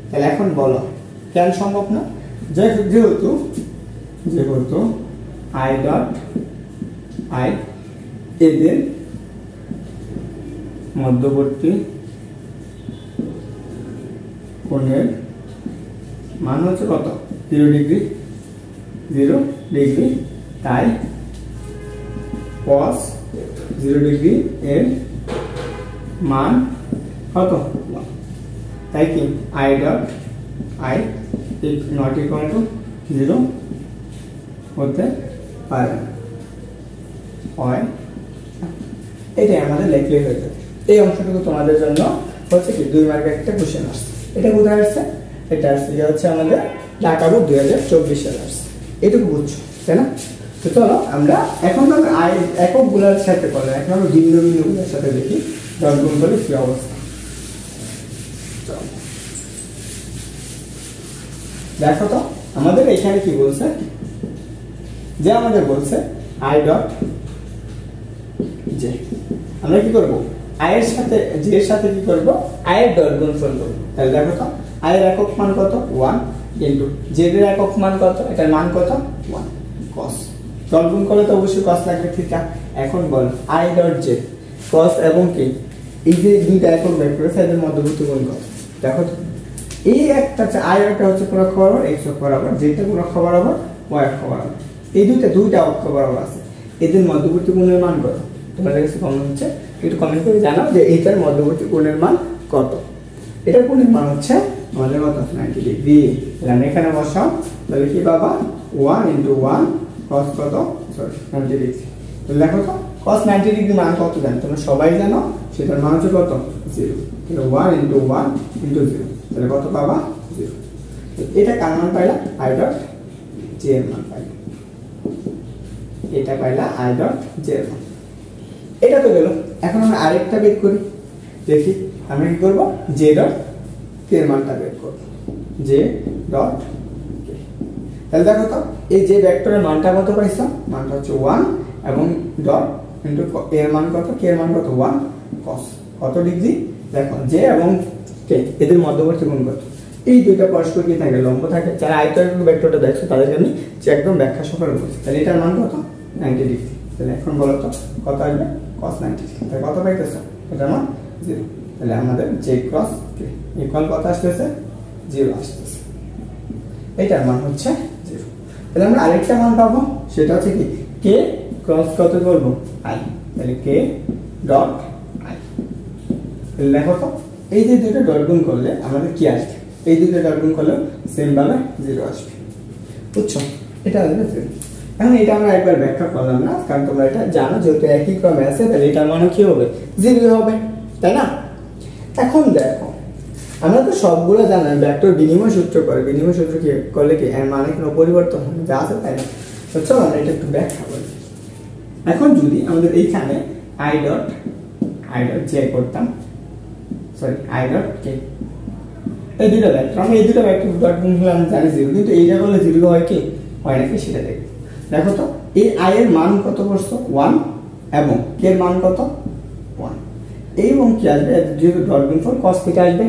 তাহলে এখন বলো কেন সম্ভব না, যেহেতু i ডট i এদের মধ্যবর্তী কোণের মান হচ্ছে কত 0 ডিগ্রি, তাই cos 0 ডিগ্রি এর মান কত, তাই কি i dot i not equal to 0 হতে পারে, হয় এটাই আমাদের লেখলেই হয়ে যাবে। এই অংশটুকু তোমাদের জন্য হচ্ছে কি 2 মার্কের একটা কোশ্চেন আসছে। এটা কোথায় আসছে, এটা আসছে হচ্ছে আমাদের ঢাকা বোর্ড 2024 সালে আসছে, এটুকু বুঝছো তাই না। তো চলো আমরা এখন তো আই একক গুলার সাথে করলাম, এখন আমরা ভিন্ন ভিন্ন গুলার সাথে দেখি ডট গুণ করলে কি অবস্থা। দেখো তো আমাদের এখানে কি বলছে, যে আমাদের বলছে আই ডট জে। আমরা কি করব, আই এর সাথে জে এর সাথে কি করব, আই এর ডট গুণফল করব। তাহলে দেখো তো আই এর একক মান কত 1 ইনটু জে এর একক মান কত, এটার মান কত 1 cos। ডট গুণ করলে তো অবশ্যই cos লাগবে, ঠিক আছে। এখন বল আই ডট জে cos এবং কি এই যে দুইটা একক ভেক্টর আছে এদের মধ্যবর্তী কোণ কত। দেখো তো এই একটা আই একটা হচ্ছে পুরো অক্ষ বরাবর, x অক্ষ বরাবর, যেটা পুরো অক্ষ বরাবর, y অক্ষ বরাবর। এই দুইটা অক্ষ বরাবর আছে, এদের মধ্যবর্তী কোণের মান কত তোমাদের কাছে কমন হচ্ছে, একটু কমেন্ট করে জানাও যে এইটার মধ্যবর্তী কোণের মান কত। এটার কোণের মান হচ্ছে আমাদের কত 90 ডিগ্রি। তাহলে আমরা এখানে বসাও, তাহলে কি পাবা 1 * 1 cos কত, সরি 90 ডিগ্রি। তাহলে দেখো তো cos 90 ডিগ্রি মান কত জানো তোমরা সবাই জানো, সেটার মান হচ্ছে কত 0। তাহলে 1 * 1 * 0, তাহলে কত পাবা 0। এটা কার মান পাইলা, i ডট জে এর মান পাইলা, এটা পাইলা i ডট জে এর মান। এটা তো গেল, এখন আমরা আরেকটা বের করি, দেখি আমরা কি করব, জে ডট কে এর মানটা বের করব, জে ডট কে। তাহলে দেখো তো এই যে ভেক্টরের মানটা কত পাইছো, মানটা হচ্ছে 1 এবং ডট ইনটু এর মান কত, কে এর মান কত 1 cos কত ডিগ্রি। দেখো জে এবং কে এদের মধ্যবর্তী কোণ কত, এই দুইটা পরস্পর কি থাকে, লম্ব থাকে। যারা আয়তকার ভেক্টরটা দেখছো তাদেরকে আমি একদম ব্যাখ্যা সহকারে বলছি। তাহলে এটার মান কত 90 ডিগ্রি। তাহলে এখন বলো তো কত আসবে, cos 90 ডিগ্রি। তাহলে কত পাইতেছো, এটার মান 0। তাহলে আমাদের j ক্রস কে ইকুয়াল কত আসতেছে 0 আসতেছে, এটার মান হচ্ছে 0। তাহলে আমরা আরেকটা মান পাবো, সেটা হচ্ছে কি k ক্রস কত করব i। তাহলে k ডট i। তাহলে দেখো তো এই যে দুটো ডট গুণ করলে আমাদের কি আসবে, এই দুটো ডট গুণ করলে সেম ভাবে 0 আসবে, বুঝছো, এটা আসবে 0। এখন এটা আমরা একবার ব্যাখ্যা করলাম না, কারণ তোমরা এটা জানো যেহেতু একই ক্রমে আছে, তাহলে এটার মানে কি হবে 0 হবে, তাই না। এখন দেখো আমরা তো সবগুলো জানি ভেক্টর বিনিময় সূত্র করে, বিনিময় সূত্র কি করলে কি এর মানে কোনো পরিবর্তন হয় না, যা আছে তাই না। তো চলো আমরা এটা একটু ব্যাখ্যা করি। এখন যদি আমাদের এইখানে i ডট জে করতাম, সরি i ডট কে, এই দুটো ভেক্টর, আমরা এই দুটো ভেক্টর ডট গুণ করলে আমরা জানি 0, কিন্তু এইটা করলে 0 হয় কি হয় নাকি সেটা দেখব। দেখো তো এই i এর মান কত করছো 1 এবং k এর মান কত 1, এবং কি আসবে যেহেতু ডট গুণফল cos থিটা আসবে,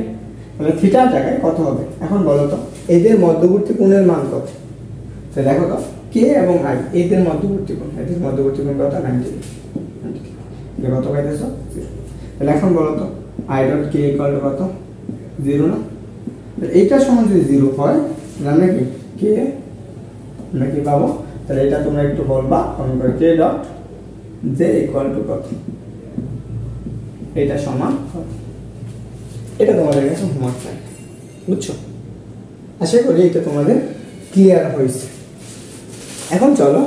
তাহলে থিটার জায়গায় কত হবে। এখন বলো তো এদের মধ্যবর্তী কোণের মান কত। তো দেখো তো k এবং i এদের মধ্যবর্তী কোণ, এদের মধ্যবর্তী কোণ কত 90 ডিগ্রি। এটা কত পাইতেছো 0। তাহলে এখন বলো তো i dot k equal to কত 0 না। এইটা সমান যদি 0 হয় তাহলে আমরা কি k আমরা কি পাবো, তাহলে এটা তোমরা একটু বলবা কমেন্ট করে, k dot j equal to কত, এটা সমান কত। এটা তোমাদের কাছে হোমওয়ার্ক থাকবে, বুঝছো। আশা করি এটা তোমাদের ক্লিয়ার হয়েছে। এখন চলো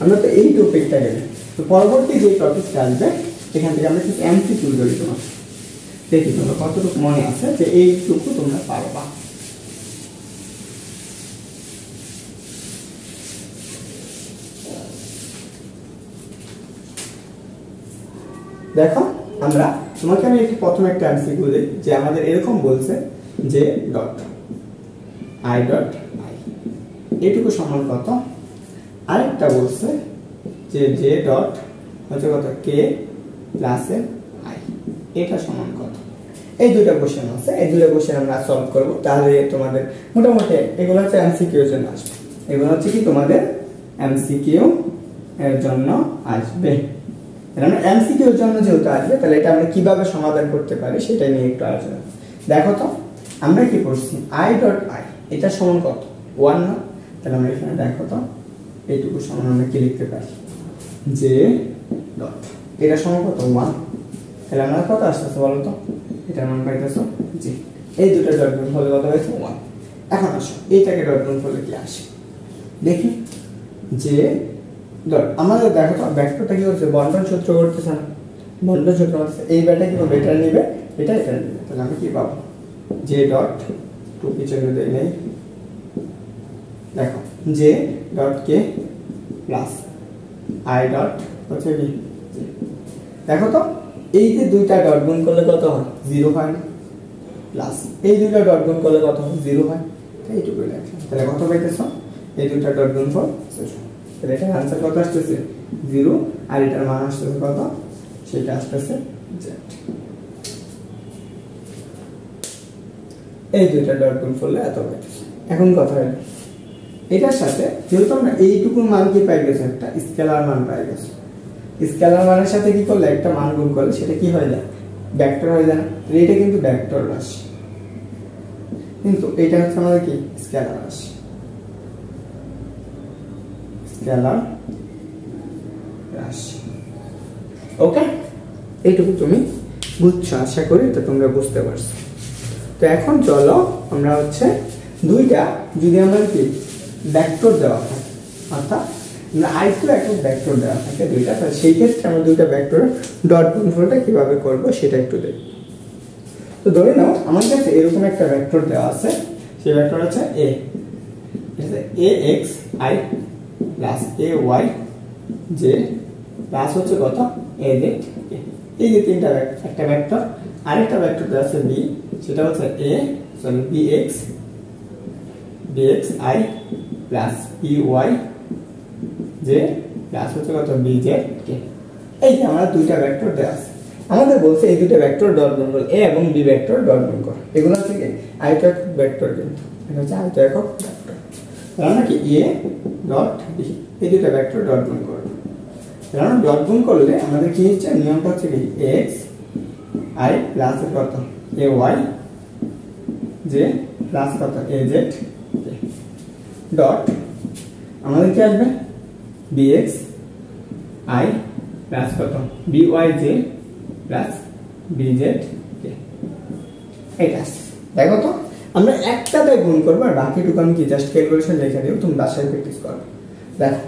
আমরা তো এই টপিকটা গেলে, তো পরবর্তী যে টপিকটা আসবে এখান থেকে আমরা কিছু এমসিকিউ ধরি, তোমার দেখি তোমরা কতটুকু মনে আছে যে এইটুকু তোমরা পারবা। দেখো আমরা তোমাকে আমি একটু প্রথমে একটা এমসিকিউ দিই, যে আমাদের এরকম বলছে যে ডট i ডট i এইটুকু সমান কত, আরেকটা বলছে যে j ডট হচ্ছে কত k প্লাস i, এটা সমান কত। এই দুটো কোশ্চেন আছে, এই দুটো কোশ্চেন আমরা সলভ করব। তাহলে তোমাদের মোটামুটি এগুলো হচ্ছে এমসিকিউ এর জন্য আসবে, এগুলো হচ্ছে কি তোমাদের এমসিকিউ এর জন্য আসবে। আমরা এমসিকিউ এর জন্য যেহেতু আসবে, তাহলে এটা আমরা কিভাবে সমাধান করতে পারি সেটা নিয়ে একটু আলোচনা। দেখো তো আমরা কি করছি i ডট i এটা সমান কত 1 না। তাহলে আমরা এখানে দেখো তো এইটুকু সমান আমরা কি লিখতে পারি, যে ডট এটা সমান কত 1। তাহলে আমরা কত আসতেছে বলো তো, এটার মান পাইতেছো জি, এই দুটো ডট গুণ হলে কত হয়েছে 1। এখন আসো এইটাকে ডট গুণ করলে কি আসে দেখি, যে ডট আমাদের দেখো তো ভেক্টরটা কি হচ্ছে বন্টন সূত্র করতেছে না, বন্টন সূত্র হচ্ছে এই ব্যাটা কি হবে, এটা নেবে এটা নেবে, তাহলে আমি কি পাবো j ডট টু পিছনে দেই নেই, দেখো j dot k plus i dot হচ্ছে কি, দেখো তো এই যে দুইটা ডট গুণ করলে কত হয় 0 হয় না, প্লাস এই দুইটা ডট গুণ করলে কত হয় 0 হয়। এইটুকু লিখলাম। তাহলে কত পাইতেছ? এই দুটা ডট গুণফল 0। তাহলে এটার आंसर কত আসতেছে? 0। আর এটার মান আসতেছে কত? সেটা আসতেছে z। এই দুইটা ডট গুণফল এত পাইতেছে। এখন কথা হলো এটার সাথে যেহেতু আমরা এইটুকুর মান কি পাই গেছে, একটা স্কেলার মান পাই গেছে। স্কেলার মানের সাথে কি করলে একটা মান গুণ করলে সেটা কি হয়ে যায়? ভেক্টর হয়ে যায়। এটা কিন্তু ভেক্টর রাশি, কিন্তু এটা হচ্ছে আমাদের কি স্কেলার রাশি, স্কেলার রাশি। ওকে, এইটুকু তুমি বুঝছো, আশা করি এটা তোমরা বুঝতে পারছো। তো এখন চলো আমরা হচ্ছে দুইটা যদি আমরা কি ভেক্টর দেওয়া থাকে, অর্থাৎ আরেকটু একটা ভেক্টর দেওয়া থাকে দুইটা, তাহলে সেই ক্ষেত্রে আমরা দুইটা ভেক্টর ডট গুণফলটা কিভাবে করব সেটা একটু দেখব। তো ধরে নাও আমার কাছে এরকম একটা ভেক্টর দেওয়া আছে, সেই ভেক্টর হচ্ছে a, axi plus ay j plus হচ্ছে কত az। এই যে তিনটা একটা ভেক্টর, আরেকটা ভেক্টর দেওয়া আছে b, সেটা হচ্ছে bxi plus by j plus হচ্ছে কত bj k। এই যে আমরা দুইটা ভেক্টর দেওয়া আছে, আমাদের বলছে এই দুইটা ভেক্টর ডট গুণ করো, a এবং b ভেক্টর ডট গুণ করো। এগুলো হচ্ছে কি আয়তক ভেক্টর, কিন্তু এটা হচ্ছে আয়তক ভেক্টর। তাহলে কি a ডট b এই দুইটা ভেক্টর ডট গুণ করো। কারণ ডট গুণ করলে আমাদের কি হচ্ছে, নিয়মটা হচ্ছে কি x i প্লাস কত ay j প্লাস কত az ডট আমাদের কি আসবে bx i প্লাস কত byj প্লাস bz k। এটা দেখো তো আমরা একটাতে গুণ করব আর বাকিটুকু আমি কি জাস্ট ক্যালকুলেশন লিখে দেব, তুমি বাসায় প্র্যাকটিস করো। দেখো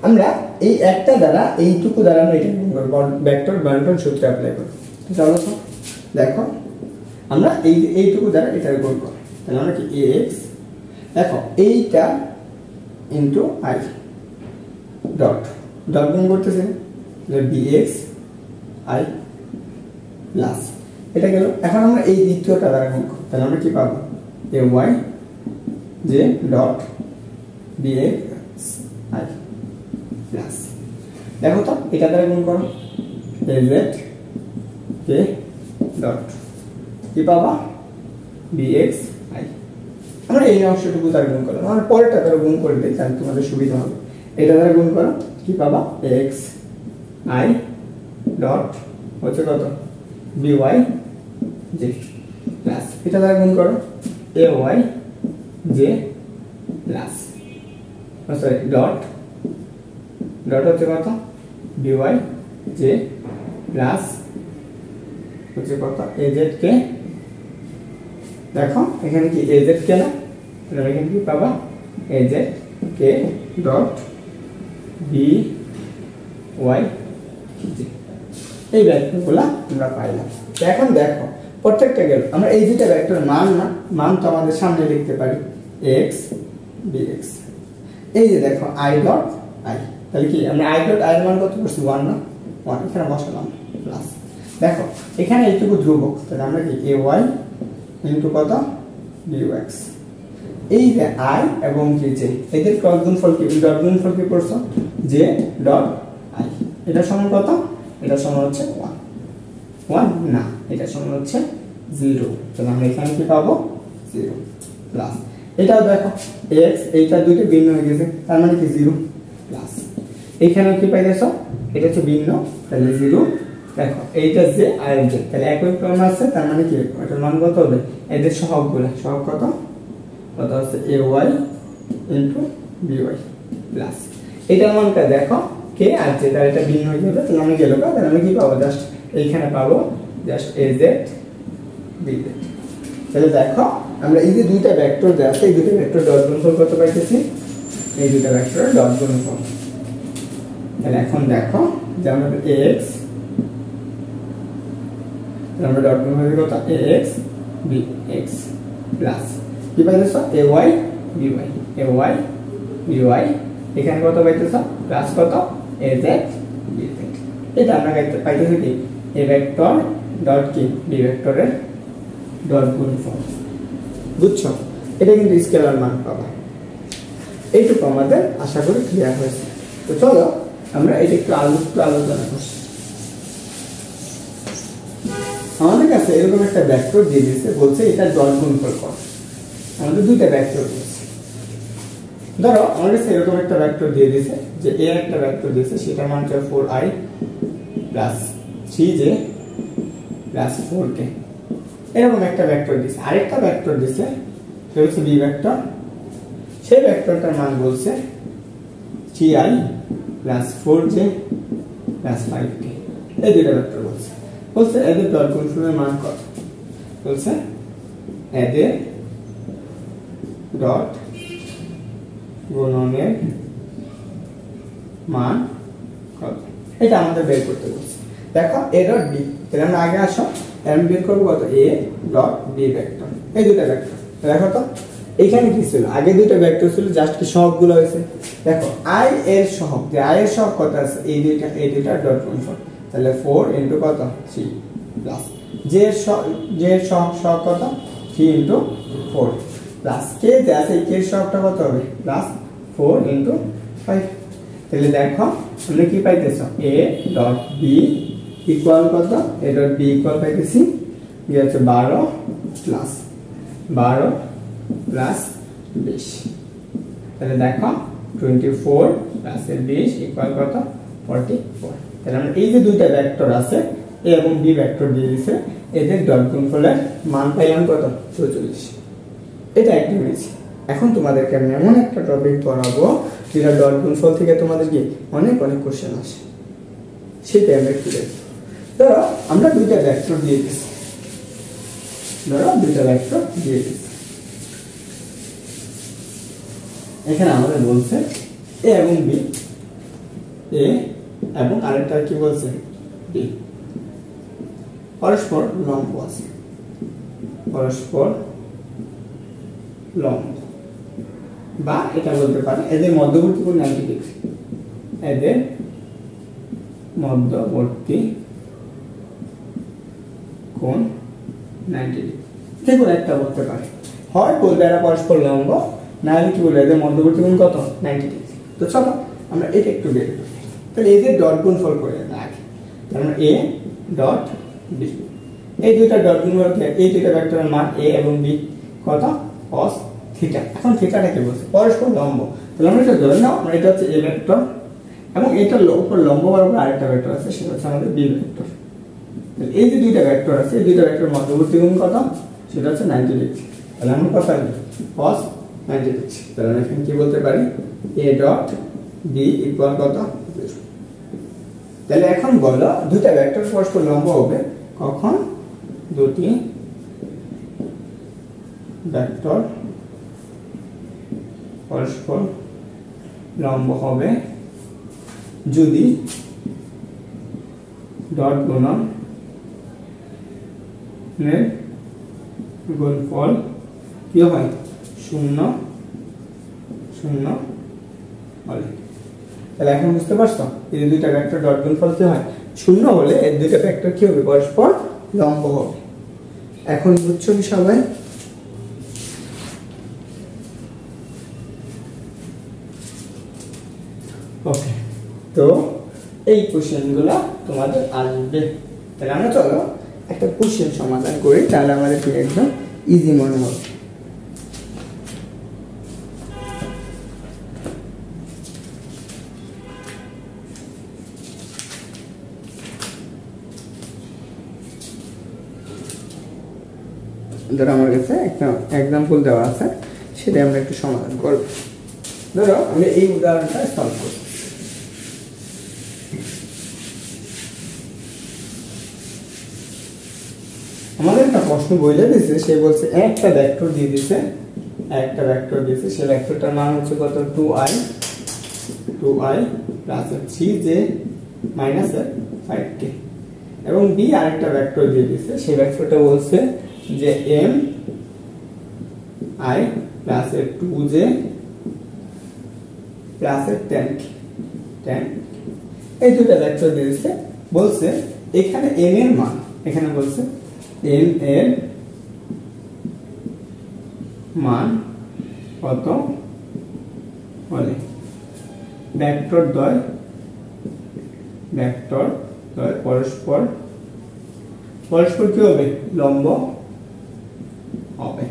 আমরা এই একটা দ্বারা এইটুকু দ্বারা আমরা এটা গুণ করব, ভেক্টর বন্টন সূত্র অ্যাপ্লাই করব। চলো তো দেখো আমরা এইটুকু দ্বারা এটা গুণ করব, তাহলে আমরা কি ax দেখো এইটা ইনটু i ডট ডট গুণ করতেছে bx i প্লাস এটা গেল। এখন আমরা এই দ্বিতীয়টা দ্বারা গুণ করব, তাহলে আমরা কি পাবো ay j dot bx i plus দেখো তো এটা দ্বারা গুণ করো az k ডট কি পাবা bx i। আমরা এই অংশটুকু দ্বারা গুণ করলাম, আমরা পরেরটা দ্বারা গুণ করে দিই তাহলে তোমাদের সুবিধা হবে। এটা দ্বারা গুণ করো কি পাবা x i ডট হচ্ছে কত by j প্লাস এটা দ্বারা গুণ করো ay j plus sorry dot dot হচ্ছে কত by j প্লাস হচ্ছে কত az k। দেখো এখানে কি az k না, তাহলে এখানে কি পাবা az k dot by j। এই ভেক্টরগুলো আমরা পাইলাম। এখন দেখো প্রত্যেকটা গেল আমরা এই দুটো ভেক্টর মান তো আমাদের সামনে লিখতে পারি x bx। এই যে দেখো i ডট i, তাহলে কি আমরা i ডট i এর মান কত করছি 1 না, 1 এখানে বসালাম প্লাস দেখো এখানে এইটুকু ধ্রুবক, তাহলে আমরা কি ay ইনটু কত bx। এই যে i এবং j এদের ক্রস গুণফল কি ডট গুণফল কি করছো j ডট i, এটা সমান কত, এটা সমান হচ্ছে 1 না, এটা সমান হচ্ছে 0। তাহলে আমরা এখানে কি পাবো 0 প্লাস এটাও দেখো x এইটা দুইটা ভিন্ন হয়ে গেছে, তার মানে কি 0 প্লাস এখানেও কি পাইছো এটা হচ্ছে ভিন্ন, তাহলে 0। দেখো এইটা j আর j তাহলে একই ক্রম আছে, তার মানে কি এটার মান কত হবে, এদের সহগগুলো সহগ কত কত হচ্ছে ay ইনটু by প্লাস এটার মানটা দেখো k আর j, তাহলে এটা ভিন্ন হয়ে যাবে, তাহলে আমি গেল তাহলে আমি কি পাবো জাস্ট এইখানে পাবো জাস্ট az bz। তাহলে দেখো আমরা এই যে দুইটা ভেক্টর দেওয়া আছে এই দুইটা ভেক্টর ডট গুণফল কত পাইতেছি, এই দুইটা ভেক্টর ডট গুণফল। তাহলে এখন দেখো যে আমরা ax আমরা ডট গুণফল কত ax bx প্লাস কি পাইতেছো ay by এখানে কত পাইতেছো প্লাস কত az bz। এটা আমরা পাইতেছি কি a ভেক্টর ডট কি b ভেক্টরের ডট গুণফল, বুঝছো? এটা কিন্তু স্কেলার মান পাবা। এইটুকু আমাদের আশা করি ক্লিয়ার হয়েছে। তো চলো আমরা এটা একটু আলোচনা করছি। আমাদের কাছে এরকম একটা ভেক্টর দিয়ে দিয়েছে, বলছে এটা ডট গুণফল কর। আমাদের দুইটা ভেক্টর দিয়েছে। ধরো আমার কাছে এরকম একটা ভেক্টর দিয়ে দিয়েছে যে এ একটা ভেক্টর দিয়েছে, সেটার মান হচ্ছে 4i plus 3j plus 4k। এরকম একটা ভেক্টর দিয়েছে। আরেকটা ভেক্টর দিয়েছে সেটা হচ্ছে বি ভেক্টর। সেই ভেক্টরটার মান বলছে 3i plus 4j plus 5k। এই দুইটা ভেক্টর বলছে এদের ডট গুণফলের মান কত। বলছে এদের ডট গুণনের মান কত, এটা আমাদের বের করতে বলছে। দেখো এ ডট বি, তাহলে আমরা আগে আসো এর বের করবো কত, এ ডট বি ভেক্টর। এই দুইটা ভেক্টর দেখো তো এখানে কি ছিল, আগে দুইটা ভেক্টর ছিল, জাস্ট কি সহগগুলো হয়েছে। দেখো আই এর সহগ, যে আই এর সহগ কত আছে, এই দুইটা ডট গুণফল, তাহলে 4 ইনটু কত 3 প্লাস জে এর সহগ কত 3 ইনটু 4 প্লাস কে যে আছে, কে এর সহগটা কত হবে প্লাস 4 ইনটু 5। তাহলে দেখো আমরা কি পাইতেছ, এ ডট বি ইকুয়াল কত, এ ডট বি ইকুয়াল পাইতেছি যে হচ্ছে 12 প্লাস 20। তাহলে দেখো 24 প্লাস 20 ইকুয়াল কত 44। তাহলে আমরা এই যে দুইটা ভেক্টর আছে এ এবং বি ভেক্টর দিয়ে দিয়েছে, এদের ডট গুণফলের মান পাইলাম কত 44। এটা একটা হয়েছে। এখন তোমাদেরকে আমি এমন একটা টপিক পড়াবো যেটা ডট গুণফল থেকে তোমাদের কি অনেক কোশ্চেন আসে, সেটা আমরা একটু দেখবো। ধরো আমরা দুইটা ভেক্টর দিয়ে দিচ্ছি, এখানে আমাদের বলছে এ এবং বি, এ এবং আরেকটা কি বলছে বি পরস্পর লম্ব আছে, বা এটা বলতে পারে এদের মধ্যবর্তী কোণ 90 ডিগ্রি, এদের মধ্যবর্তী কোণ 90 ডিগ্রি, যে কোনো একটা বলতে পারে। হয় বলবে এরা পরস্পর লম্ব, না হলে কি বলবে এদের মধ্যবর্তী কোণ কত 90 ডিগ্রি। তো চলো আমরা এটা একটু বের করি। তাহলে এদের ডট গুণফল করে আগে, তাহলে এ ডট বি, এই দুইটা ডট গুণফল, এই দুইটা ভেক্টরের মান এ এবং বি কত cos থিটা। এখন থিটাটা কি বলছে, পরস্পর লম্ব। তাহলে আমরা এটা ধরে নাও, আমরা এটা হচ্ছে এ ভেক্টর এবং এটার উপর লম্ব বরাবর আরেকটা ভেক্টর আছে, সেটা হচ্ছে আমাদের বি ভেক্টর। এই যে দুইটা ভেক্টর আছে, এই দুইটা ভেক্টর মধ্যবর্তী কোণ কত, সেটা হচ্ছে 90 ডিগ্রি। তাহলে আমরা কত পাই cos 90 ডিগ্রি। তাহলে আমরা এখানে কি বলতে পারি, a ডট b ইকুয়াল কত 0। তাহলে এখন বলো দুইটা ভেক্টর পরস্পর লম্ব হবে কখন, দুটি ভেক্টর পরস্পর লম্ব হবে যদি ডট গুণনের গুণফল কি হয় 0 0 বলে। তাহলে এখন বুঝতে পারছো এই দুইটা ভেক্টর ডট গুণফল কি হয় 0 হলে এই দুইটা ভেক্টর কি হবে পরস্পর লম্ব হবে। এখন বুঝছো কি সবাই? ওকে, তো এই কোশ্চেনগুলো তোমাদের আসবে। তাহলে আমরা চলো একটা কোশ্চেন সমাধান করি, তাহলে আমাদের কি একদম ইজি মনে হবে। ধরো আমার কাছে একটা এক্সাম্পল দেওয়া আছে, সেটা আমরা একটু সমাধান করব। ধরো আমরা এই উদাহরণটা সলভ করব। আমাদের একটা প্রশ্ন বলে দিয়েছে, সে বলছে একটা ভেক্টর দিয়ে দিয়েছে, সে ভেক্টরটার মান হচ্ছে কত 2i plus 3j minus 5k, এবং b আরেকটা ভেক্টর দিয়ে দিয়েছে, সেই ভেক্টরটা বলছে যে mi plus 2j plus 10k। এই দুটো ভেক্টর দিয়েছে, বলছে এখানে m এর মান, এখানে বলছে m এর মান কত হলে ভেক্টর দ্বয় পরস্পর কি হবে লম্ব হবে।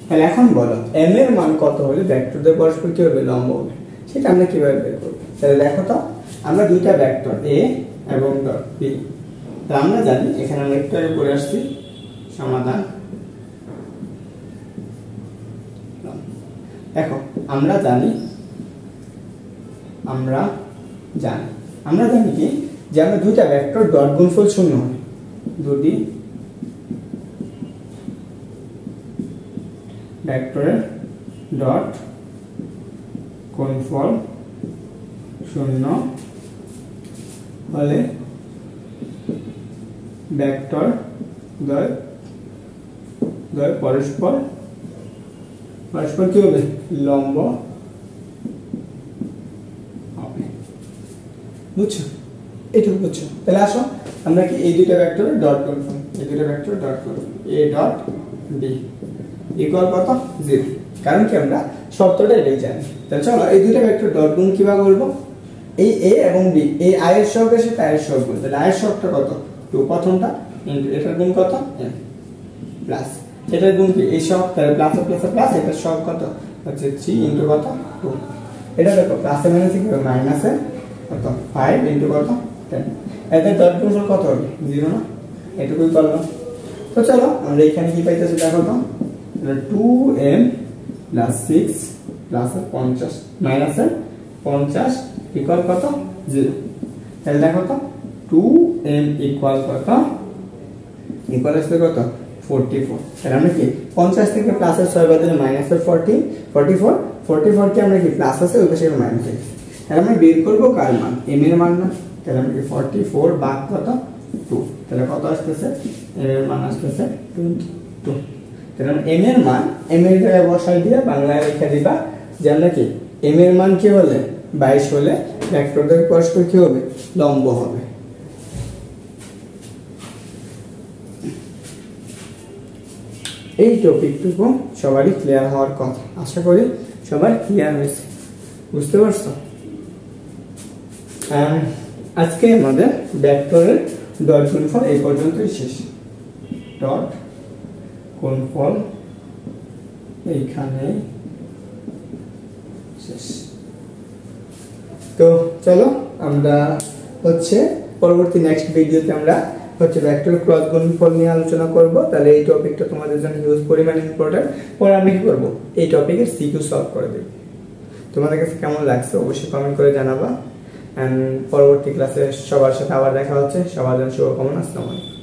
তাহলে এখন বলো m এর মান কত হলে ভেক্টর দ্বয় পরস্পর কি হবে লম্ব হবে, সেটা আমরা কিভাবে বের করব। তাহলে দেখো তো আমরা দুইটা ভেক্টর a এবং ডট b, তা আমরা জানি এখানে আমরা একটু আগে পড়ে আসছি সমাধান। দেখো আমরা জানি কি যে আমরা দুইটা ভেক্টর ডট গুণফল শূন্য হয়, দুটি ভেক্টরের ডট গুণফল শূন্য হলে ভেক্টর দ্বয় পরস্পর কি হবে লম্ব হবে। বুঝছো, এটুকু বুঝছো। তাহলে আসো আমরা কি এই দুটো ভেক্টরের ডট গুণফল, a ডট b ইকুয়াল কত 0, কারণ কি আমরা শর্তটা এটাই জানি। তাহলে চলো এই দুটো ভেক্টর ডট গুণ কিভাবে করব। এই a এবং b এই i এর সহগের সাথে i এর সহগ গুণ, তাহলে i এর সহগটা কত 2 প্রথমটা ইনটু এটার গুণ কত m প্লাস এটার গুণ কি এই সহগ, তাহলে প্লাস প্লাস এটার সহগ কত হচ্ছে 3 ইনটু কত 2, এটা দেখো প্লাসে মাইনাসে কি হবে মাইনাসে কত 5 ইনটু কত 10, এটার ডট গুণফল কত হবে 0 না, এটুকুই করলাম। তো চলো আমরা এখানে কি পাইতেছি দেখো তো 2m plus 6 plus 50 minus 50 equal কত 0। তাহলে দেখো তো 2m ইকুয়াল কত ইকুয়াল আসছে কত 44। তাহলে আমরা কি 50 থেকে প্লাসের 6 বাদ দিলে মাইনাসের 44 কে আমরা কি প্লাস আছে ওই পাশে মাইনাস আছে। তাহলে আমরা বের করব কার মান m এর মান না, তাহলে আমরা কি 44 ভাগ কত 2, তাহলে কত আসছে m এর মান আসছে 22। তাহলে m এর মান m এর জায়গায় বসাই দিয়ে বাংলায় লিখে দিবা যে আমরা কি m এর মান কি হলে 22 হলে ভেক্টর দ্বয় পরস্পর কি হবে লম্ব হবে। এই টপিকটুকু সবারই ক্লিয়ার হওয়ার কথা, আশা করি সবার ক্লিয়ার হয়েছে, বুঝতে পারছো। আজকে আমাদের ভেক্টরের ডট গুণফল এই পর্যন্তই শেষ। ডট গুণফল এইখানে শেষ। তো চলো আমরা হচ্ছে পরবর্তী নেক্সট ভিডিওতে আমরা হচ্ছে ভেক্টর ক্রস গুণফল নিয়ে আলোচনা করব। তাহলে এই টপিকটা তোমাদের জন্য হিউজ পরিমাণ ইম্পর্টেন্ট। পরে আমি কি করব এই টপিকের সিকিউ সলভ করে দেব। তোমাদের কাছে কেমন লাগছে অবশ্যই কমেন্ট করে জানাবা। এন্ড পরবর্তী ক্লাসে সবার সাথে আবার দেখা হচ্ছে। সবার জন্য শুভকামনা। আসসালামু আলাইকুম।